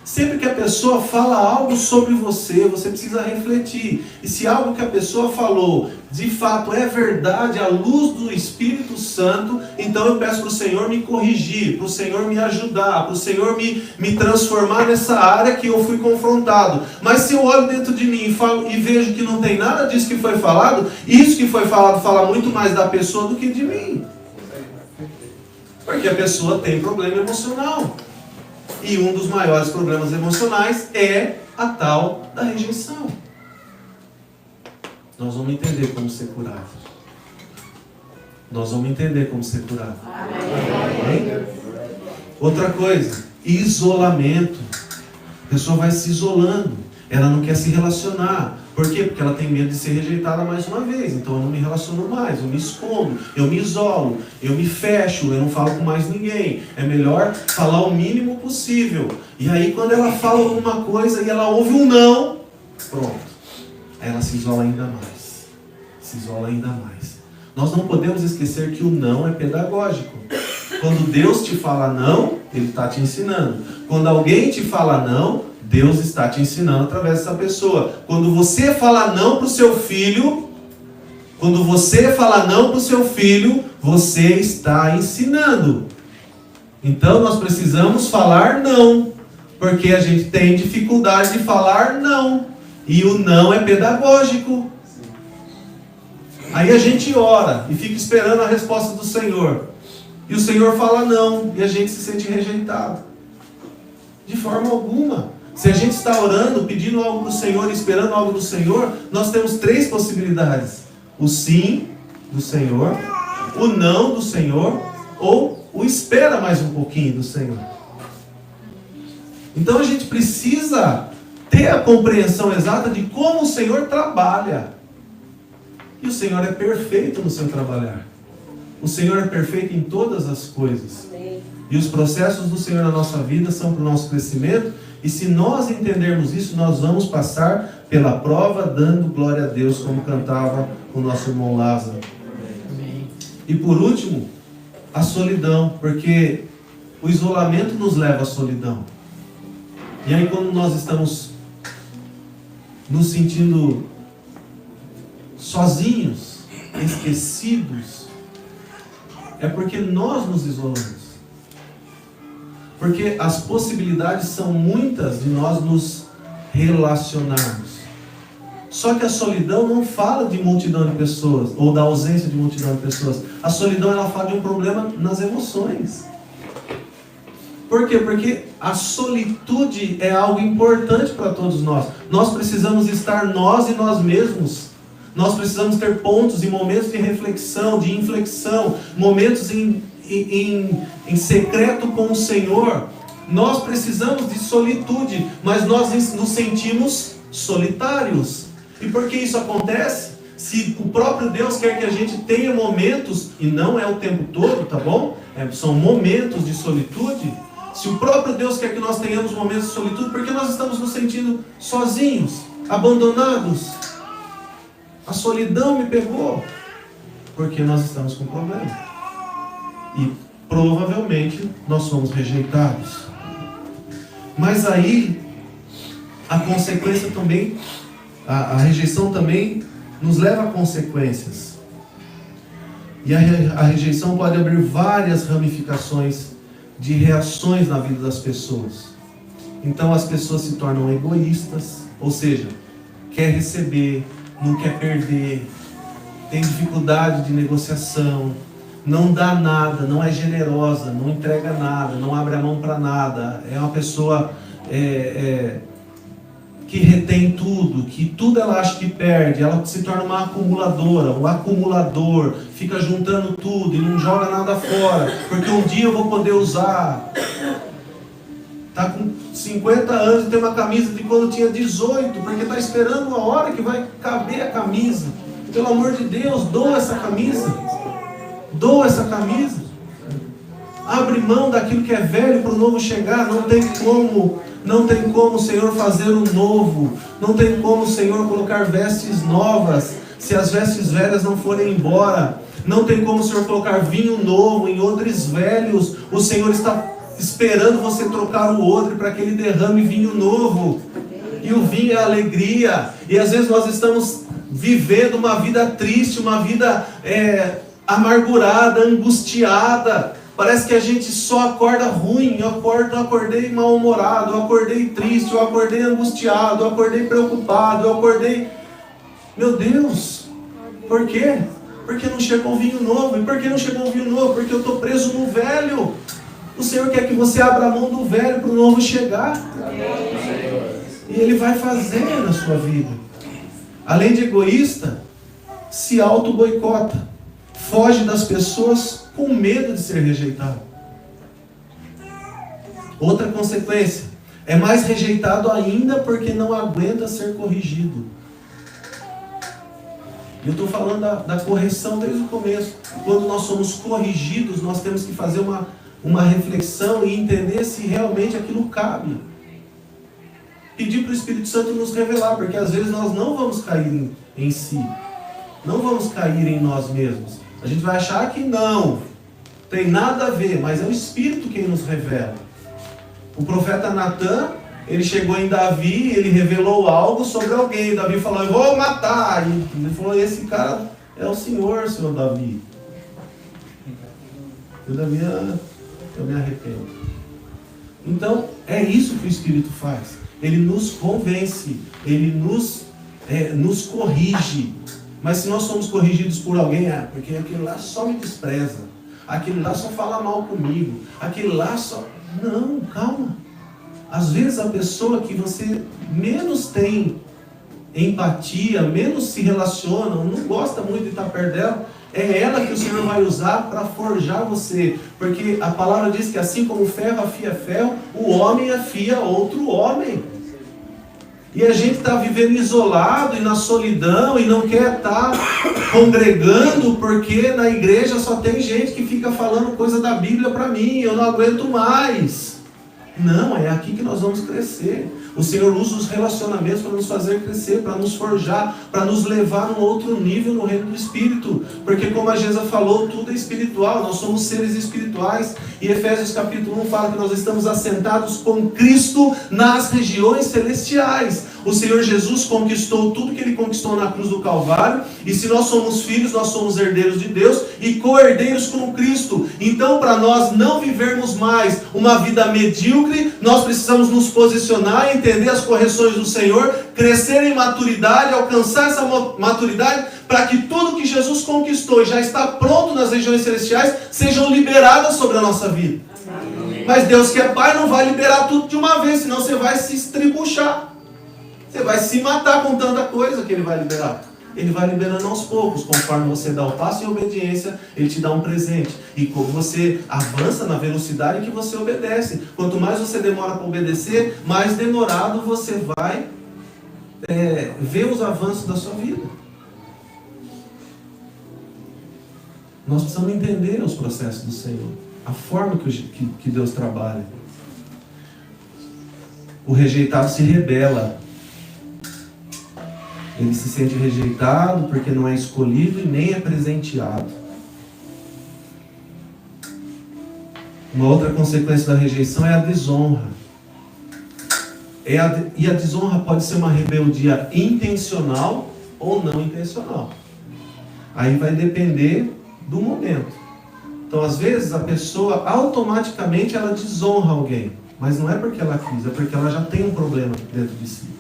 Sempre que a pessoa fala algo sobre você, você precisa refletir. E se algo que a pessoa falou, de fato é verdade, à luz do Espírito Santo, então eu peço para o Senhor me corrigir, para o Senhor me ajudar, para o Senhor me transformar nessa área que eu fui confrontado. Mas se eu olho dentro de mim e vejo que não tem nada disso que foi falado, isso que foi falado fala muito mais da pessoa do que de mim. Porque a pessoa tem problema emocional. E um dos maiores problemas emocionais é a tal da rejeição. Nós vamos entender como ser curado. Nós vamos entender como ser curado. Amém? Outra coisa, isolamento. A pessoa vai se isolando. Ela não quer se relacionar. Por quê? Porque ela tem medo de ser rejeitada mais uma vez. Então eu não me relaciono mais, eu me escondo, eu me isolo, eu me fecho, eu não falo com mais ninguém. É melhor falar o mínimo possível. E aí quando ela fala alguma coisa e ela ouve um não, pronto. Aí ela se isola ainda mais. Se isola ainda mais. Nós não podemos esquecer que o não é pedagógico. Quando Deus te fala não, Ele está te ensinando. Quando alguém te fala não, Deus está te ensinando através dessa pessoa. Quando você fala não para o seu filho, você está ensinando. Então nós precisamos falar não, porque a gente tem dificuldade de falar não. E o não é pedagógico. Aí a gente ora e fica esperando a resposta do Senhor. E o Senhor fala não, e a gente se sente rejeitado. De forma alguma. Se a gente está orando, pedindo algo do Senhor, esperando algo do Senhor, nós temos 3 possibilidades. O sim do Senhor, o não do Senhor, ou o espera mais um pouquinho do Senhor. Então a gente precisa ter a compreensão exata de como o Senhor trabalha. E o Senhor é perfeito no seu trabalhar. O Senhor é perfeito em todas as coisas. E os processos do Senhor na nossa vida são para o nosso crescimento. E se nós entendermos isso, nós vamos passar pela prova dando glória a Deus, como cantava o nosso irmão Lázaro. Amém. E por último, a solidão, porque o isolamento nos leva à solidão. E aí quando nós estamos nos sentindo sozinhos, esquecidos, é porque nós nos isolamos. Porque as possibilidades são muitas de nós nos relacionarmos. Só que a solidão não fala de multidão de pessoas, ou da ausência de multidão de pessoas. A solidão, ela fala de um problema nas emoções. Por quê? Porque a solitude é algo importante para todos nós. Nós precisamos estar nós e nós mesmos. Nós precisamos ter pontos e momentos de reflexão, de inflexão, momentos em secreto com o Senhor. Nós precisamos de solitude, mas nós nos sentimos solitários. E por que isso acontece? Se o próprio Deus quer que a gente tenha momentos, e não é o tempo todo, tá bom? São momentos de solitude. Se o próprio Deus quer que nós tenhamos momentos de solitude, por que nós estamos nos sentindo sozinhos, abandonados? A solidão me pegou, porque nós estamos com problema. E provavelmente nós somos rejeitados. Mas aí, a consequência também, a rejeição também nos leva a consequências. E a rejeição pode abrir várias ramificações de reações na vida das pessoas. Então as pessoas se tornam egoístas, ou seja, quer receber, não quer perder, tem dificuldade de negociação, não dá nada, não é generosa, não entrega nada, não abre a mão para nada, é uma pessoa que retém tudo, que tudo ela acha que perde, ela se torna uma acumuladora, um acumulador, fica juntando tudo e não joga nada fora, porque um dia eu vou poder usar. Está com 50 anos e tem uma camisa de quando tinha 18, porque está esperando a hora que vai caber a camisa. Pelo amor de Deus, doa essa camisa. Doa essa camisa. Abre mão daquilo que é velho para o novo chegar. Não tem como o Senhor fazer o novo. Não tem como o Senhor colocar vestes novas se as vestes velhas não forem embora. Não tem como o Senhor colocar vinho novo em odres velhos. O Senhor está esperando você trocar o odre para que Ele derrame vinho novo. E o vinho é alegria. E às vezes nós estamos vivendo uma vida triste, uma vida amargurada, angustiada. Parece que a gente só acorda ruim. Eu acordei mal-humorado, eu acordei triste, eu acordei angustiado, eu acordei preocupado, eu acordei... Meu Deus, por quê? Porque não chegou o vinho novo. E por que não chegou o vinho novo? Porque eu estou preso no velho. O Senhor quer que você abra a mão do velho para o novo chegar. E Ele vai fazer na sua vida. Além de egoísta, se auto-boicota. Foge das pessoas com medo de ser rejeitado. Outra consequência, é mais rejeitado ainda porque não aguenta ser corrigido. E eu estou falando da correção desde o começo. Quando nós somos corrigidos, nós temos que fazer uma reflexão e entender se realmente aquilo cabe. Pedir para o Espírito Santo nos revelar, porque às vezes nós não vamos cair em si. Não vamos cair em nós mesmos. A gente vai achar que não, tem nada a ver, mas é o Espírito quem nos revela. O profeta Natan, ele chegou em Davi, ele revelou algo sobre alguém. Davi falou, eu vou matar. E ele falou, esse cara é o Senhor Davi. E Davi, eu me arrependo. Então, é isso que o Espírito faz. Ele nos convence, ele nos corrige. Mas se nós somos corrigidos por alguém, porque aquele lá só me despreza, aquele lá só fala mal comigo, aquele lá só... Não, calma. Às vezes a pessoa que você menos tem empatia, menos se relaciona, não gosta muito de estar perto dela, é ela que o Senhor vai usar para forjar você. Porque a palavra diz que assim como o ferro afia ferro, o homem afia outro homem. E a gente está vivendo isolado e na solidão e não quer estar congregando porque na igreja só tem gente que fica falando coisa da Bíblia para mim, eu não aguento mais. Não, é aqui que nós vamos crescer. O Senhor usa os relacionamentos para nos fazer crescer, para nos forjar, para nos levar a um outro nível no reino do Espírito. Porque como a Gesa falou, tudo é espiritual, nós somos seres espirituais. E Efésios capítulo 1 fala que nós estamos assentados com Cristo nas regiões celestiais. O Senhor Jesus conquistou tudo que Ele conquistou estão na cruz do Calvário, e se nós somos filhos, nós somos herdeiros de Deus e co-herdeiros com Cristo. Então, para nós não vivermos mais uma vida medíocre, nós precisamos nos posicionar, entender as correções do Senhor, crescer em maturidade, alcançar essa maturidade, para que tudo que Jesus conquistou e já está pronto nas regiões celestiais, sejam liberadas sobre a nossa vida. Amém. Mas Deus que é Pai não vai liberar tudo de uma vez, senão você vai se estribuchar. Você vai se matar com tanta coisa que Ele vai liberar. Ele vai liberando aos poucos, conforme você dá o passo em obediência, Ele te dá um presente. E como você avança na velocidade que você obedece. Quanto mais você demora para obedecer, mais demorado você vai ver os avanços da sua vida. Nós precisamos entender os processos do Senhor, a forma que Deus trabalha. O rejeitado se rebela. Ele se sente rejeitado porque não é escolhido e nem é presenteado. Uma outra consequência da rejeição é a desonra. E a desonra pode ser uma rebeldia intencional ou não intencional. Aí vai depender do momento. Então, às vezes, a pessoa automaticamente ela desonra alguém, mas não é porque ela quis, é porque ela já tem um problema dentro de si.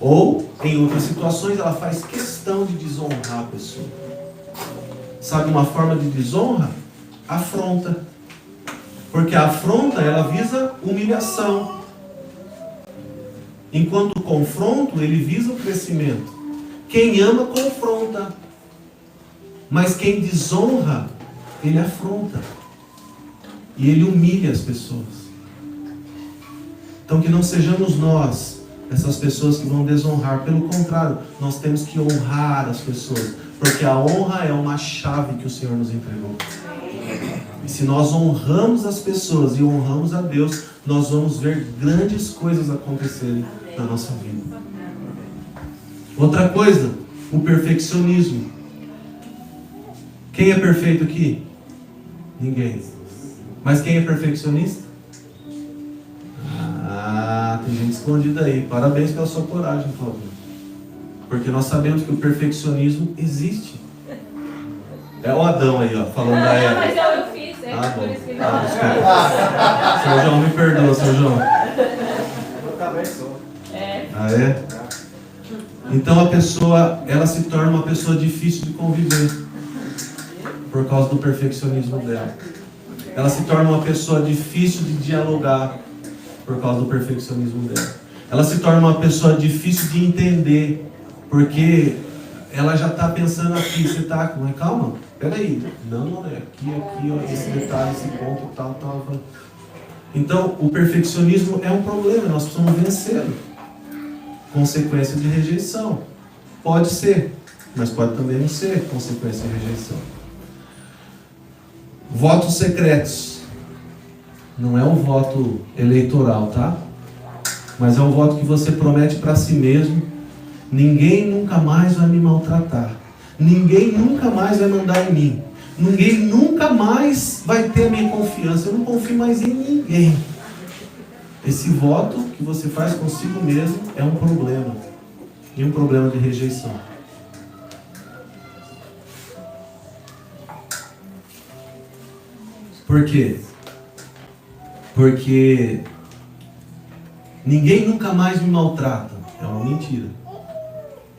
Ou, em outras situações, ela faz questão de desonrar a pessoa. Sabe uma forma de desonra? Afronta. Porque a afronta, ela visa humilhação. Enquanto o confronto, ele visa o crescimento. Quem ama, confronta. Mas quem desonra, ele afronta. E ele humilha as pessoas. Então que não sejamos nós essas pessoas que vão desonrar. Pelo contrário, nós temos que honrar as pessoas. Porque a honra é uma chave que o Senhor nos entregou. E se nós honramos as pessoas e honramos a Deus, nós vamos ver grandes coisas acontecerem na nossa vida. Outra coisa, o perfeccionismo. Quem é perfeito aqui? Ninguém. Mas quem é perfeccionista? Tem gente escondida aí. Parabéns pela sua coragem, Cláudio. Porque nós sabemos que o perfeccionismo existe. É o Adão aí, ó, falando da Eva. Mas eu fiz, Bom. por isso que Desculpa. Seu João, me perdoa, seu João. Eu também sou. É? Então a pessoa, ela se torna uma pessoa difícil de conviver. Por causa do perfeccionismo dela. Ela se torna uma pessoa difícil de dialogar. Por causa do perfeccionismo dela. Ela se torna uma pessoa difícil de entender. Porque ela já está pensando aqui. Você está, mas calma, peraí. Não, é aqui, ó, esse detalhe, esse ponto, tal. Então, o perfeccionismo é um problema. Nós precisamos vencê-lo. Consequência de rejeição. Pode ser, mas pode também não ser consequência de rejeição. Votos secretos. Não é um voto eleitoral, tá? Mas é um voto que você promete para si mesmo. Ninguém nunca mais vai me maltratar. Ninguém nunca mais vai mandar em mim. Ninguém nunca mais vai ter a minha confiança. Eu não confio mais em ninguém. Esse voto que você faz consigo mesmo é um problema. E um problema de rejeição. Por quê? Porque ninguém nunca mais me maltrata. É uma mentira.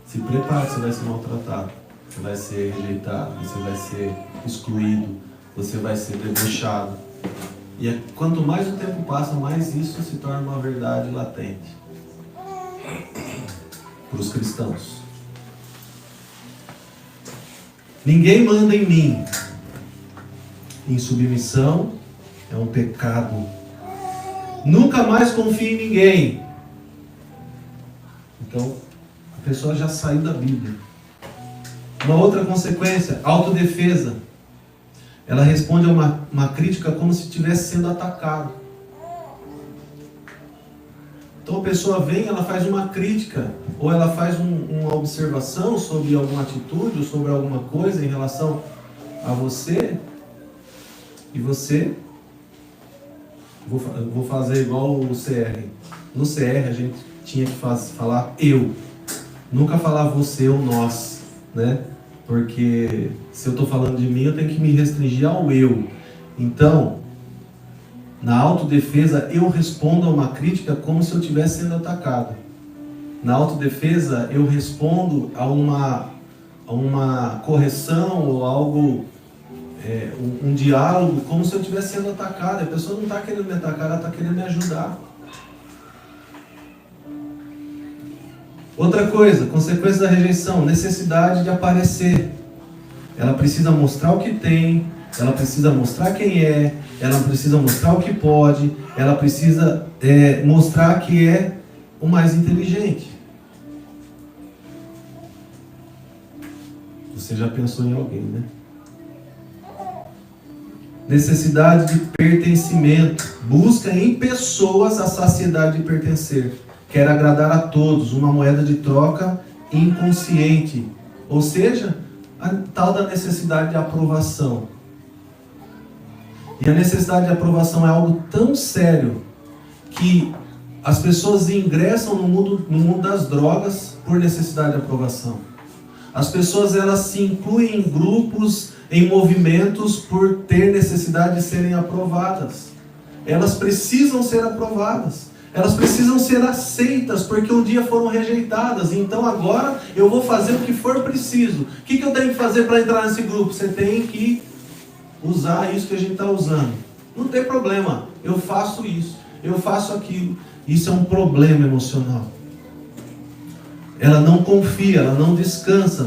Se prepare, você vai ser maltratado. Você vai ser rejeitado. Você vai ser excluído. Você vai ser debochado. E quanto mais o tempo passa, mais isso se torna uma verdade latente. Para os cristãos. Ninguém manda em mim. Insubmissão é um pecado. Nunca mais confie em ninguém. Então, a pessoa já saiu da Bíblia. Uma outra consequência, autodefesa. Ela responde a uma crítica como se estivesse sendo atacado. Então a pessoa vem, ela faz uma crítica, ou ela faz uma observação sobre alguma atitude, ou sobre alguma coisa em relação a você, e você... Vou fazer igual o CR. No CR a gente tinha que falar eu. Nunca falar você ou nós, né? Porque se eu estou falando de mim, eu tenho que me restringir ao eu. Então, na autodefesa, eu respondo a uma crítica como se eu estivesse sendo atacado. Na autodefesa, eu respondo a uma correção ou algo, um diálogo, como se eu estivesse sendo atacado. A pessoa não está querendo me atacar, ela está querendo me ajudar. Outra coisa, consequência da rejeição, necessidade de aparecer. Ela precisa mostrar o que tem, ela precisa mostrar quem é, ela precisa mostrar o que pode, ela precisa mostrar que é o mais inteligente. Você já pensou em alguém, né? Necessidade de pertencimento. Busca em pessoas a saciedade de pertencer. Quer agradar a todos, uma moeda de troca inconsciente. Ou seja, a tal da necessidade de aprovação. E a necessidade de aprovação é algo tão sério que as pessoas ingressam no mundo das drogas por necessidade de aprovação. As pessoas elas se incluem em grupos, em movimentos por ter necessidade de serem aprovadas. Elas precisam ser aprovadas. Elas precisam ser aceitas, porque um dia foram rejeitadas. Então agora eu vou fazer o que for preciso. O que eu tenho que fazer para entrar nesse grupo? Você tem que usar isso que a gente está usando. Não tem problema. Eu faço isso. Eu faço aquilo. Isso é um problema emocional. Ela não confia, ela não descansa.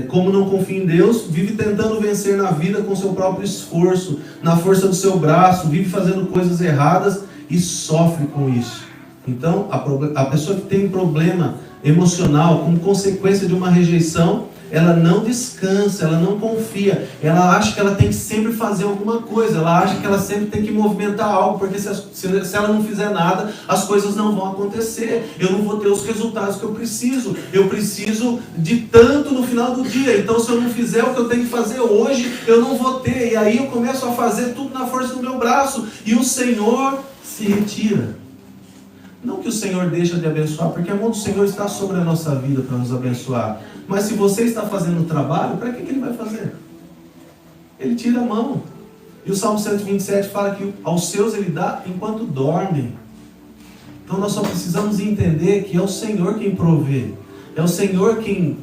Como não confia em Deus, vive tentando vencer na vida com seu próprio esforço, na força do seu braço, vive fazendo coisas erradas e sofre com isso. Então, a pessoa que tem problema emocional como consequência de uma rejeição, ela não descansa, ela não confia, ela acha que ela tem que sempre fazer alguma coisa, ela acha que ela sempre tem que movimentar algo, porque se ela não fizer nada, as coisas não vão acontecer, eu não vou ter os resultados que eu preciso de tanto no final do dia, então se eu não fizer o que eu tenho que fazer hoje, eu não vou ter, e aí eu começo a fazer tudo na força do meu braço, e o Senhor se retira. Não que o Senhor deixa de abençoar, porque a mão do Senhor está sobre a nossa vida para nos abençoar. Mas se você está fazendo o trabalho, para que Ele vai fazer? Ele tira a mão. E o Salmo 127 fala que aos seus Ele dá enquanto dormem. Então nós só precisamos entender que é o Senhor quem provê. É o Senhor quem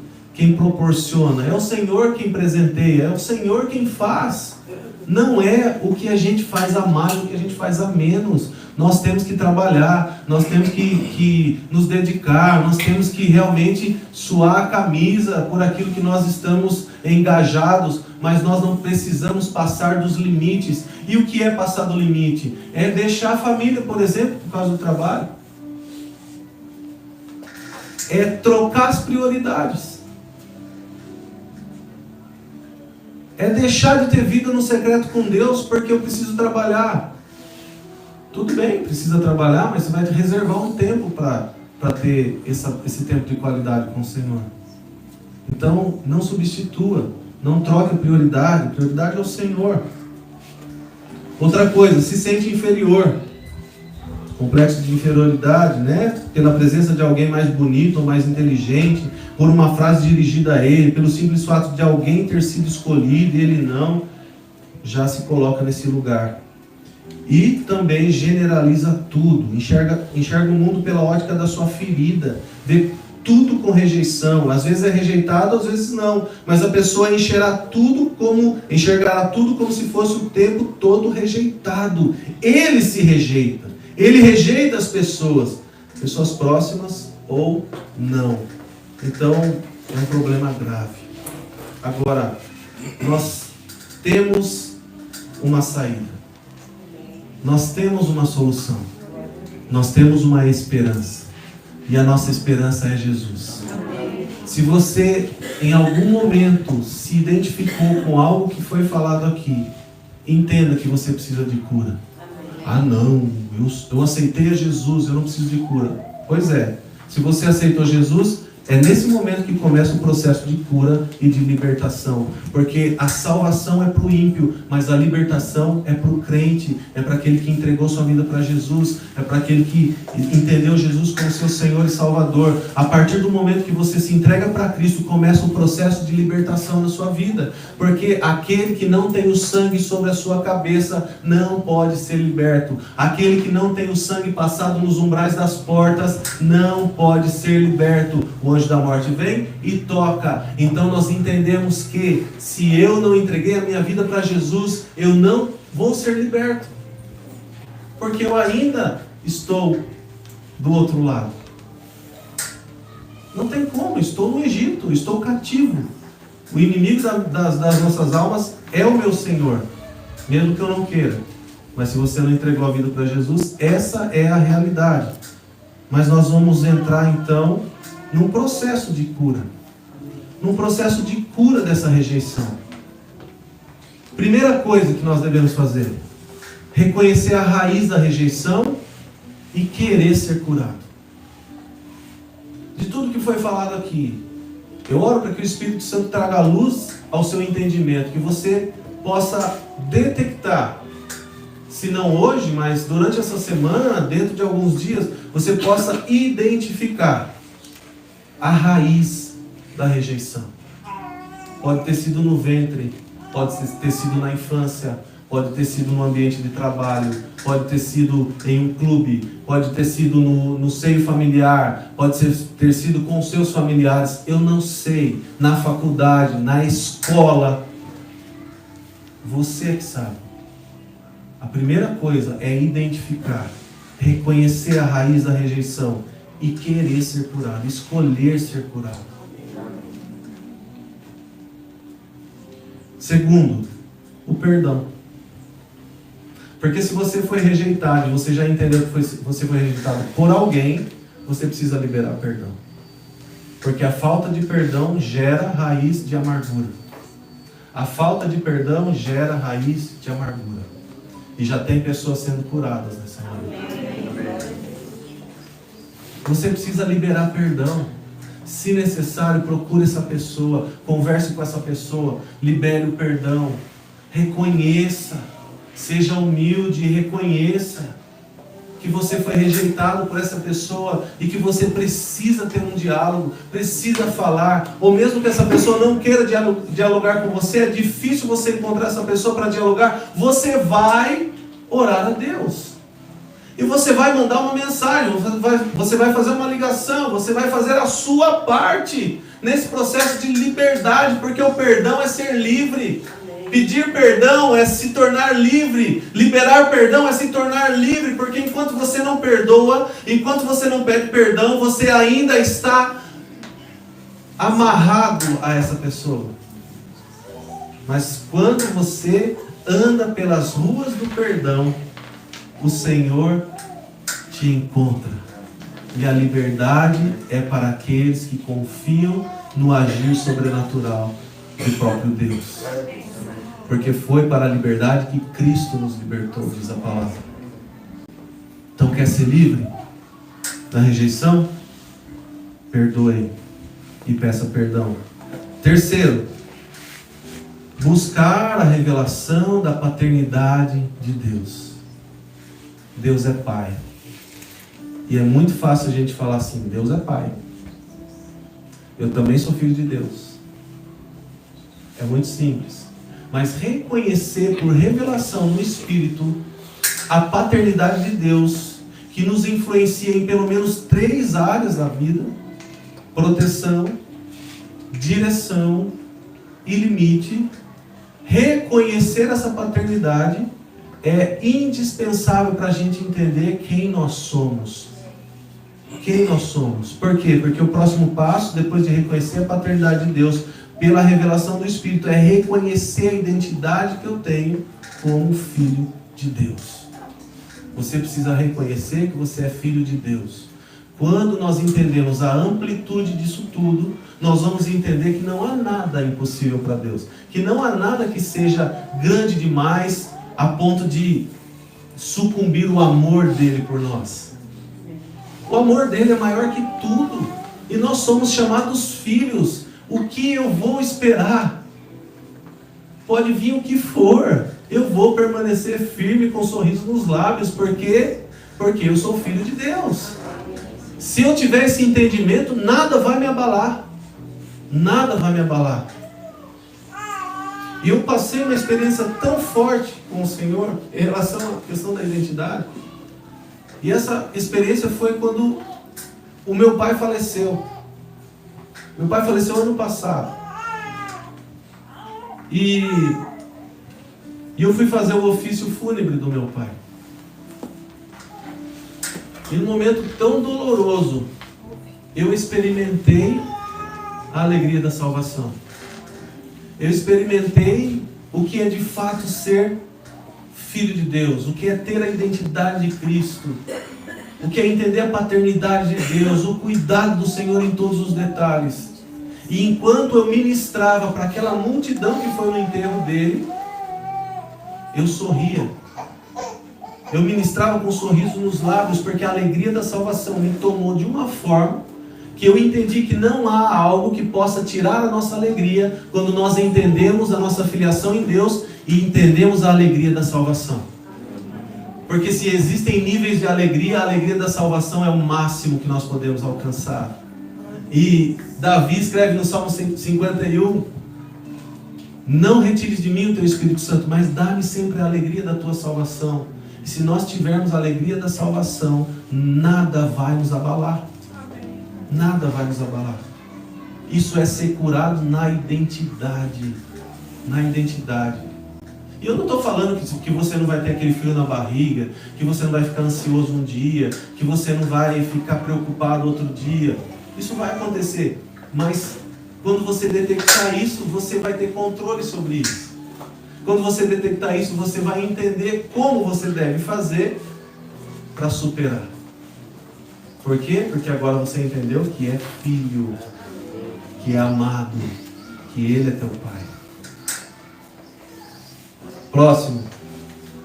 proporciona. É o Senhor quem presenteia. É o Senhor quem faz. Não é o que a gente faz a mais, o que a gente faz a menos. Nós temos que trabalhar, nós temos que nos dedicar, nós temos que realmente suar a camisa por aquilo que nós estamos engajados, mas nós não precisamos passar dos limites. E o que é passar do limite? É deixar a família, por exemplo, por causa do trabalho. É trocar as prioridades. É deixar de ter vida no secreto com Deus porque eu preciso trabalhar. Tudo bem, precisa trabalhar, mas você vai reservar um tempo para ter esse tempo de qualidade com o Senhor. Então, não substitua, não troque prioridade é o Senhor. Outra coisa, se sente inferior. Complexo de inferioridade, né? Pela presença de alguém mais bonito ou mais inteligente, por uma frase dirigida a ele, pelo simples fato de alguém ter sido escolhido e ele não, já se coloca nesse lugar. E também generaliza tudo, enxerga o mundo pela ótica da sua ferida, vê tudo com rejeição, às vezes é rejeitado, às vezes não, mas a pessoa enxergará tudo como se fosse o tempo todo rejeitado. Ele se rejeita, ele rejeita as pessoas próximas ou não. Então é um problema grave. Agora, nós temos uma saída. Nós temos uma solução. Nós temos uma esperança. E a nossa esperança é Jesus. Se você em algum momento se identificou com algo que foi falado aqui, entenda que você precisa de cura. Ah não, eu aceitei a Jesus, eu não preciso de cura. Pois é, se você aceitou Jesus, É nesse momento que começa o processo de cura e de libertação. Porque a salvação é para o ímpio, mas a libertação é para o crente, é para aquele que entregou sua vida para Jesus, é para aquele que entendeu Jesus como seu Senhor e Salvador. A partir do momento que você se entrega para Cristo, começa o processo de libertação na sua vida. Porque aquele que não tem o sangue sobre a sua cabeça não pode ser liberto. Aquele que não tem o sangue passado nos umbrais das portas não pode ser liberto. O anjo da morte vem e toca. Então nós entendemos que se eu não entreguei a minha vida para Jesus, eu não vou ser liberto, porque eu ainda estou do outro lado. Não tem como, estou no Egito, estou cativo. O inimigo das nossas almas é o meu Senhor, mesmo que eu não queira. Mas se você não entregou a vida para Jesus, essa é a realidade. Mas nós vamos entrar então num processo de cura. Num processo de cura dessa rejeição. Primeira coisa que nós devemos fazer: reconhecer a raiz da rejeição e querer ser curado. De tudo que foi falado aqui, eu oro para que o Espírito Santo traga luz ao seu entendimento, que você possa detectar, se não hoje, mas durante essa semana, dentro de alguns dias, você possa identificar a raiz da rejeição. Pode ter sido no ventre, pode ter sido na infância, pode ter sido no ambiente de trabalho, pode ter sido em um clube, pode ter sido no seio familiar, pode ter sido com seus familiares, eu não sei, na faculdade, na escola. Você é que sabe. A primeira coisa é identificar, reconhecer a raiz da rejeição e querer ser curado, escolher ser curado. Segundo, o perdão. Porque se você foi rejeitado, você já entendeu que você foi rejeitado por alguém, você precisa liberar perdão. Porque a falta de perdão gera raiz de amargura. A falta de perdão gera raiz de amargura. E já tem pessoas sendo curadas nessa manhã. Você precisa liberar perdão. Se necessário, procure essa pessoa, converse com essa pessoa, libere o perdão, reconheça, seja humilde e reconheça que você foi rejeitado por essa pessoa e que você precisa ter um diálogo, precisa falar, ou mesmo que essa pessoa não queira dialogar com você, é difícil você encontrar essa pessoa para dialogar, você vai orar a Deus. E você vai mandar uma mensagem, você vai fazer uma ligação, você vai fazer a sua parte nesse processo de liberdade, porque o perdão é ser livre. Pedir perdão é se tornar livre. Liberar perdão é se tornar livre, porque enquanto você não perdoa, enquanto você não pede perdão, você ainda está amarrado a essa pessoa. Mas quando você anda pelas ruas do perdão, o Senhor te encontra. E a liberdade é para aqueles que confiam no agir sobrenatural do próprio Deus. Porque foi para a liberdade que Cristo nos libertou, diz a palavra. Então quer ser livre da rejeição? Perdoe e peça perdão. Terceiro, buscar a revelação da paternidade de Deus. Deus é Pai. E é muito fácil a gente falar assim: Deus é Pai. Eu também sou filho de Deus. É muito simples. Mas reconhecer por revelação no Espírito a paternidade de Deus, que nos influencia em pelo menos 3 áreas da vida: proteção, direção e limite. Reconhecer essa paternidade é indispensável para a gente entender quem nós somos. Quem nós somos. Por quê? Porque o próximo passo, depois de reconhecer a paternidade de Deus, pela revelação do Espírito, é reconhecer a identidade que eu tenho como filho de Deus. Você precisa reconhecer que você é filho de Deus. Quando nós entendemos a amplitude disso tudo, nós vamos entender que não há nada impossível para Deus. Que não há nada que seja grande demais a ponto de sucumbir o amor dele por nós. O amor dele é maior que tudo. E nós somos chamados filhos. O que eu vou esperar? Pode vir o que for. Eu vou permanecer firme com um sorriso nos lábios. Por quê? Porque eu sou filho de Deus. Se eu tiver esse entendimento, nada vai me abalar. Nada vai me abalar. E eu passei uma experiência tão forte com o Senhor em relação à questão da identidade. E essa experiência foi quando o meu pai faleceu. Meu pai faleceu ano passado. E eu fui fazer o ofício fúnebre do meu pai. E num momento tão doloroso, eu experimentei a alegria da salvação. Eu experimentei o que é de fato ser filho de Deus, o que é ter a identidade de Cristo, o que é entender a paternidade de Deus, o cuidado do Senhor em todos os detalhes. E enquanto eu ministrava para aquela multidão que foi no enterro dele, eu sorria. Eu ministrava com um sorriso nos lábios, porque a alegria da salvação me tomou de uma forma que eu entendi que não há algo que possa tirar a nossa alegria quando nós entendemos a nossa filiação em Deus e entendemos a alegria da salvação. Porque se existem níveis de alegria, a alegria da salvação é o máximo que nós podemos alcançar. E Davi escreve no Salmo 51: não retires de mim o teu Espírito Santo, mas dá-me sempre a alegria da tua salvação. E se nós tivermos a alegria da salvação, nada vai nos abalar. Nada vai nos abalar. Isso é ser curado na identidade. Na identidade. E eu não estou falando que você não vai ter aquele frio na barriga, que você não vai ficar ansioso um dia, que você não vai ficar preocupado outro dia. Isso vai acontecer. Mas quando você detectar isso, você vai ter controle sobre isso. Quando você detectar isso, você vai entender como você deve fazer para superar. Por quê? Porque agora você entendeu que é filho, que é amado, que Ele é teu Pai. Próximo.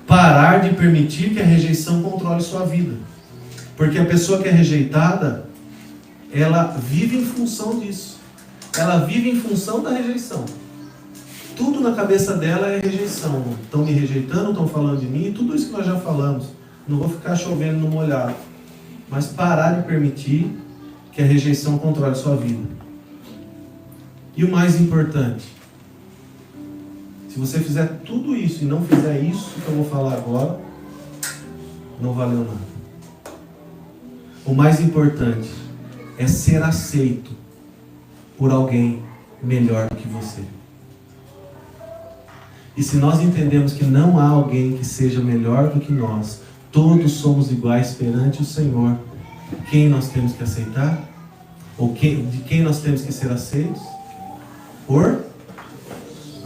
Parar de permitir que a rejeição controle sua vida. Porque a pessoa que é rejeitada, ela vive em função disso. Ela vive em função da rejeição. Tudo na cabeça dela é rejeição. Estão me rejeitando, estão falando de mim, tudo isso que nós já falamos. Não vou ficar chovendo no molhado. Mas parar de permitir que a rejeição controle sua vida. E o mais importante, se você fizer tudo isso e não fizer isso que eu vou falar agora, não valeu nada. O mais importante é ser aceito por alguém melhor do que você. E se nós entendemos que não há alguém que seja melhor do que nós, todos somos iguais perante o Senhor, quem nós temos que aceitar? Ou de quem nós temos que ser aceitos? Por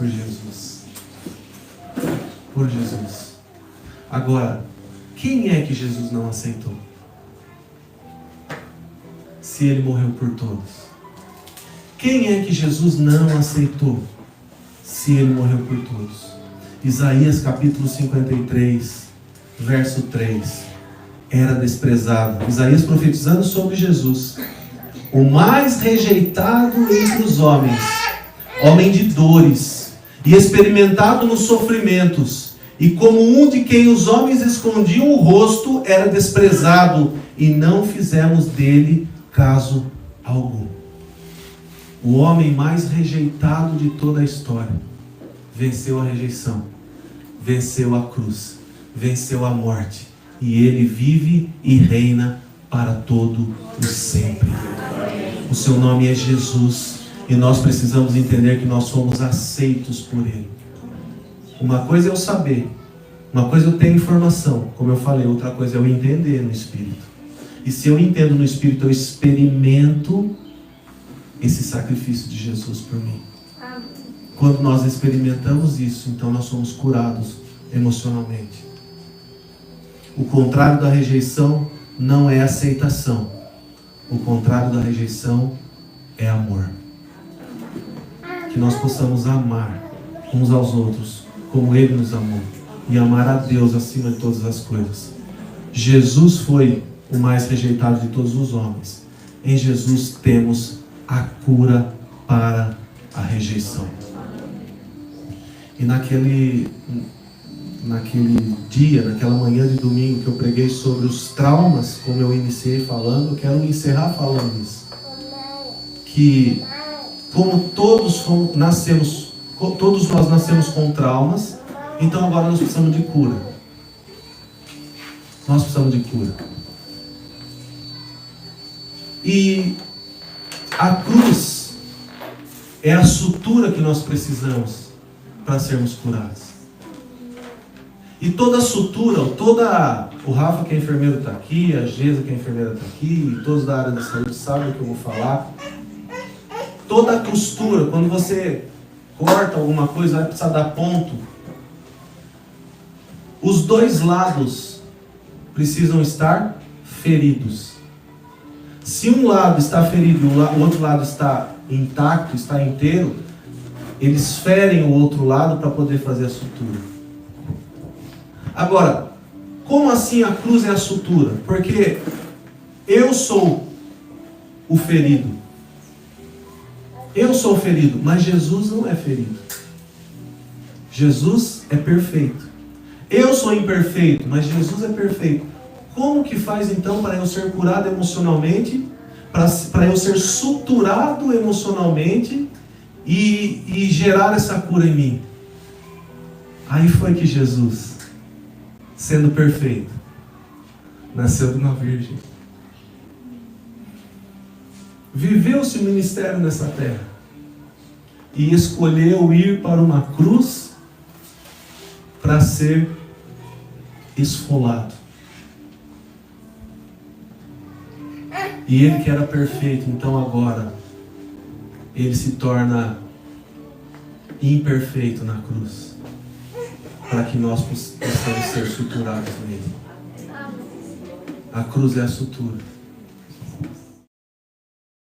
Jesus. Por Jesus. Agora, quem é que Jesus não aceitou? Se Ele morreu por todos. Quem é que Jesus não aceitou? Se Ele morreu por todos. Isaías capítulo 53, verso 3. Era desprezado. Isaías profetizando sobre Jesus. O mais rejeitado entre os homens. Homem de dores. E experimentado nos sofrimentos. E como um de quem os homens escondiam o rosto, era desprezado. E não fizemos dele caso algum. O homem mais rejeitado de toda a história venceu a rejeição, venceu a cruz, venceu a morte, e ele vive e reina para todo o sempre. O seu nome é Jesus, e nós precisamos entender que nós somos aceitos por Ele. Uma coisa é eu saber, uma coisa é eu ter informação, como eu falei, outra coisa é eu entender no Espírito. E se eu entendo no Espírito, eu experimento esse sacrifício de Jesus por mim. Quando nós experimentamos isso, então nós somos curados emocionalmente. O contrário da rejeição não é aceitação. O contrário da rejeição é amor. Que nós possamos amar uns aos outros como Ele nos amou. E amar a Deus acima de todas as coisas. Jesus foi o mais rejeitado de todos os homens. Em Jesus temos a cura para a rejeição. E naquele dia, naquela manhã de domingo que eu preguei sobre os traumas, como eu iniciei falando, eu quero encerrar falando isso. Que como todos nós nascemos com traumas, então agora nós precisamos de cura. Nós precisamos de cura. E a cruz é a sutura que nós precisamos para sermos curados. E toda sutura, o Rafa que é enfermeiro está aqui, a Gesa que é enfermeira está aqui, e todos da área da saúde sabem o que eu vou falar. Toda costura, quando você corta alguma coisa, vai precisar dar ponto. Os dois lados precisam estar feridos. Se um lado está ferido e o outro lado está intacto, está inteiro, eles ferem o outro lado para poder fazer a sutura. Agora, como assim a cruz é a sutura? Porque eu sou o ferido. Eu sou ferido, mas Jesus não é ferido. Jesus é perfeito. Eu sou imperfeito, mas Jesus é perfeito. Como que faz então para eu ser curado emocionalmente, para eu ser suturado emocionalmente e gerar essa cura em mim? Aí foi que Jesus, sendo perfeito, nasceu de uma virgem. Viveu seu ministério nessa terra e escolheu ir para uma cruz para ser esfolado. E ele que era perfeito, então agora ele se torna imperfeito na cruz, para que nós possamos ser suturados nele. A cruz é a sutura.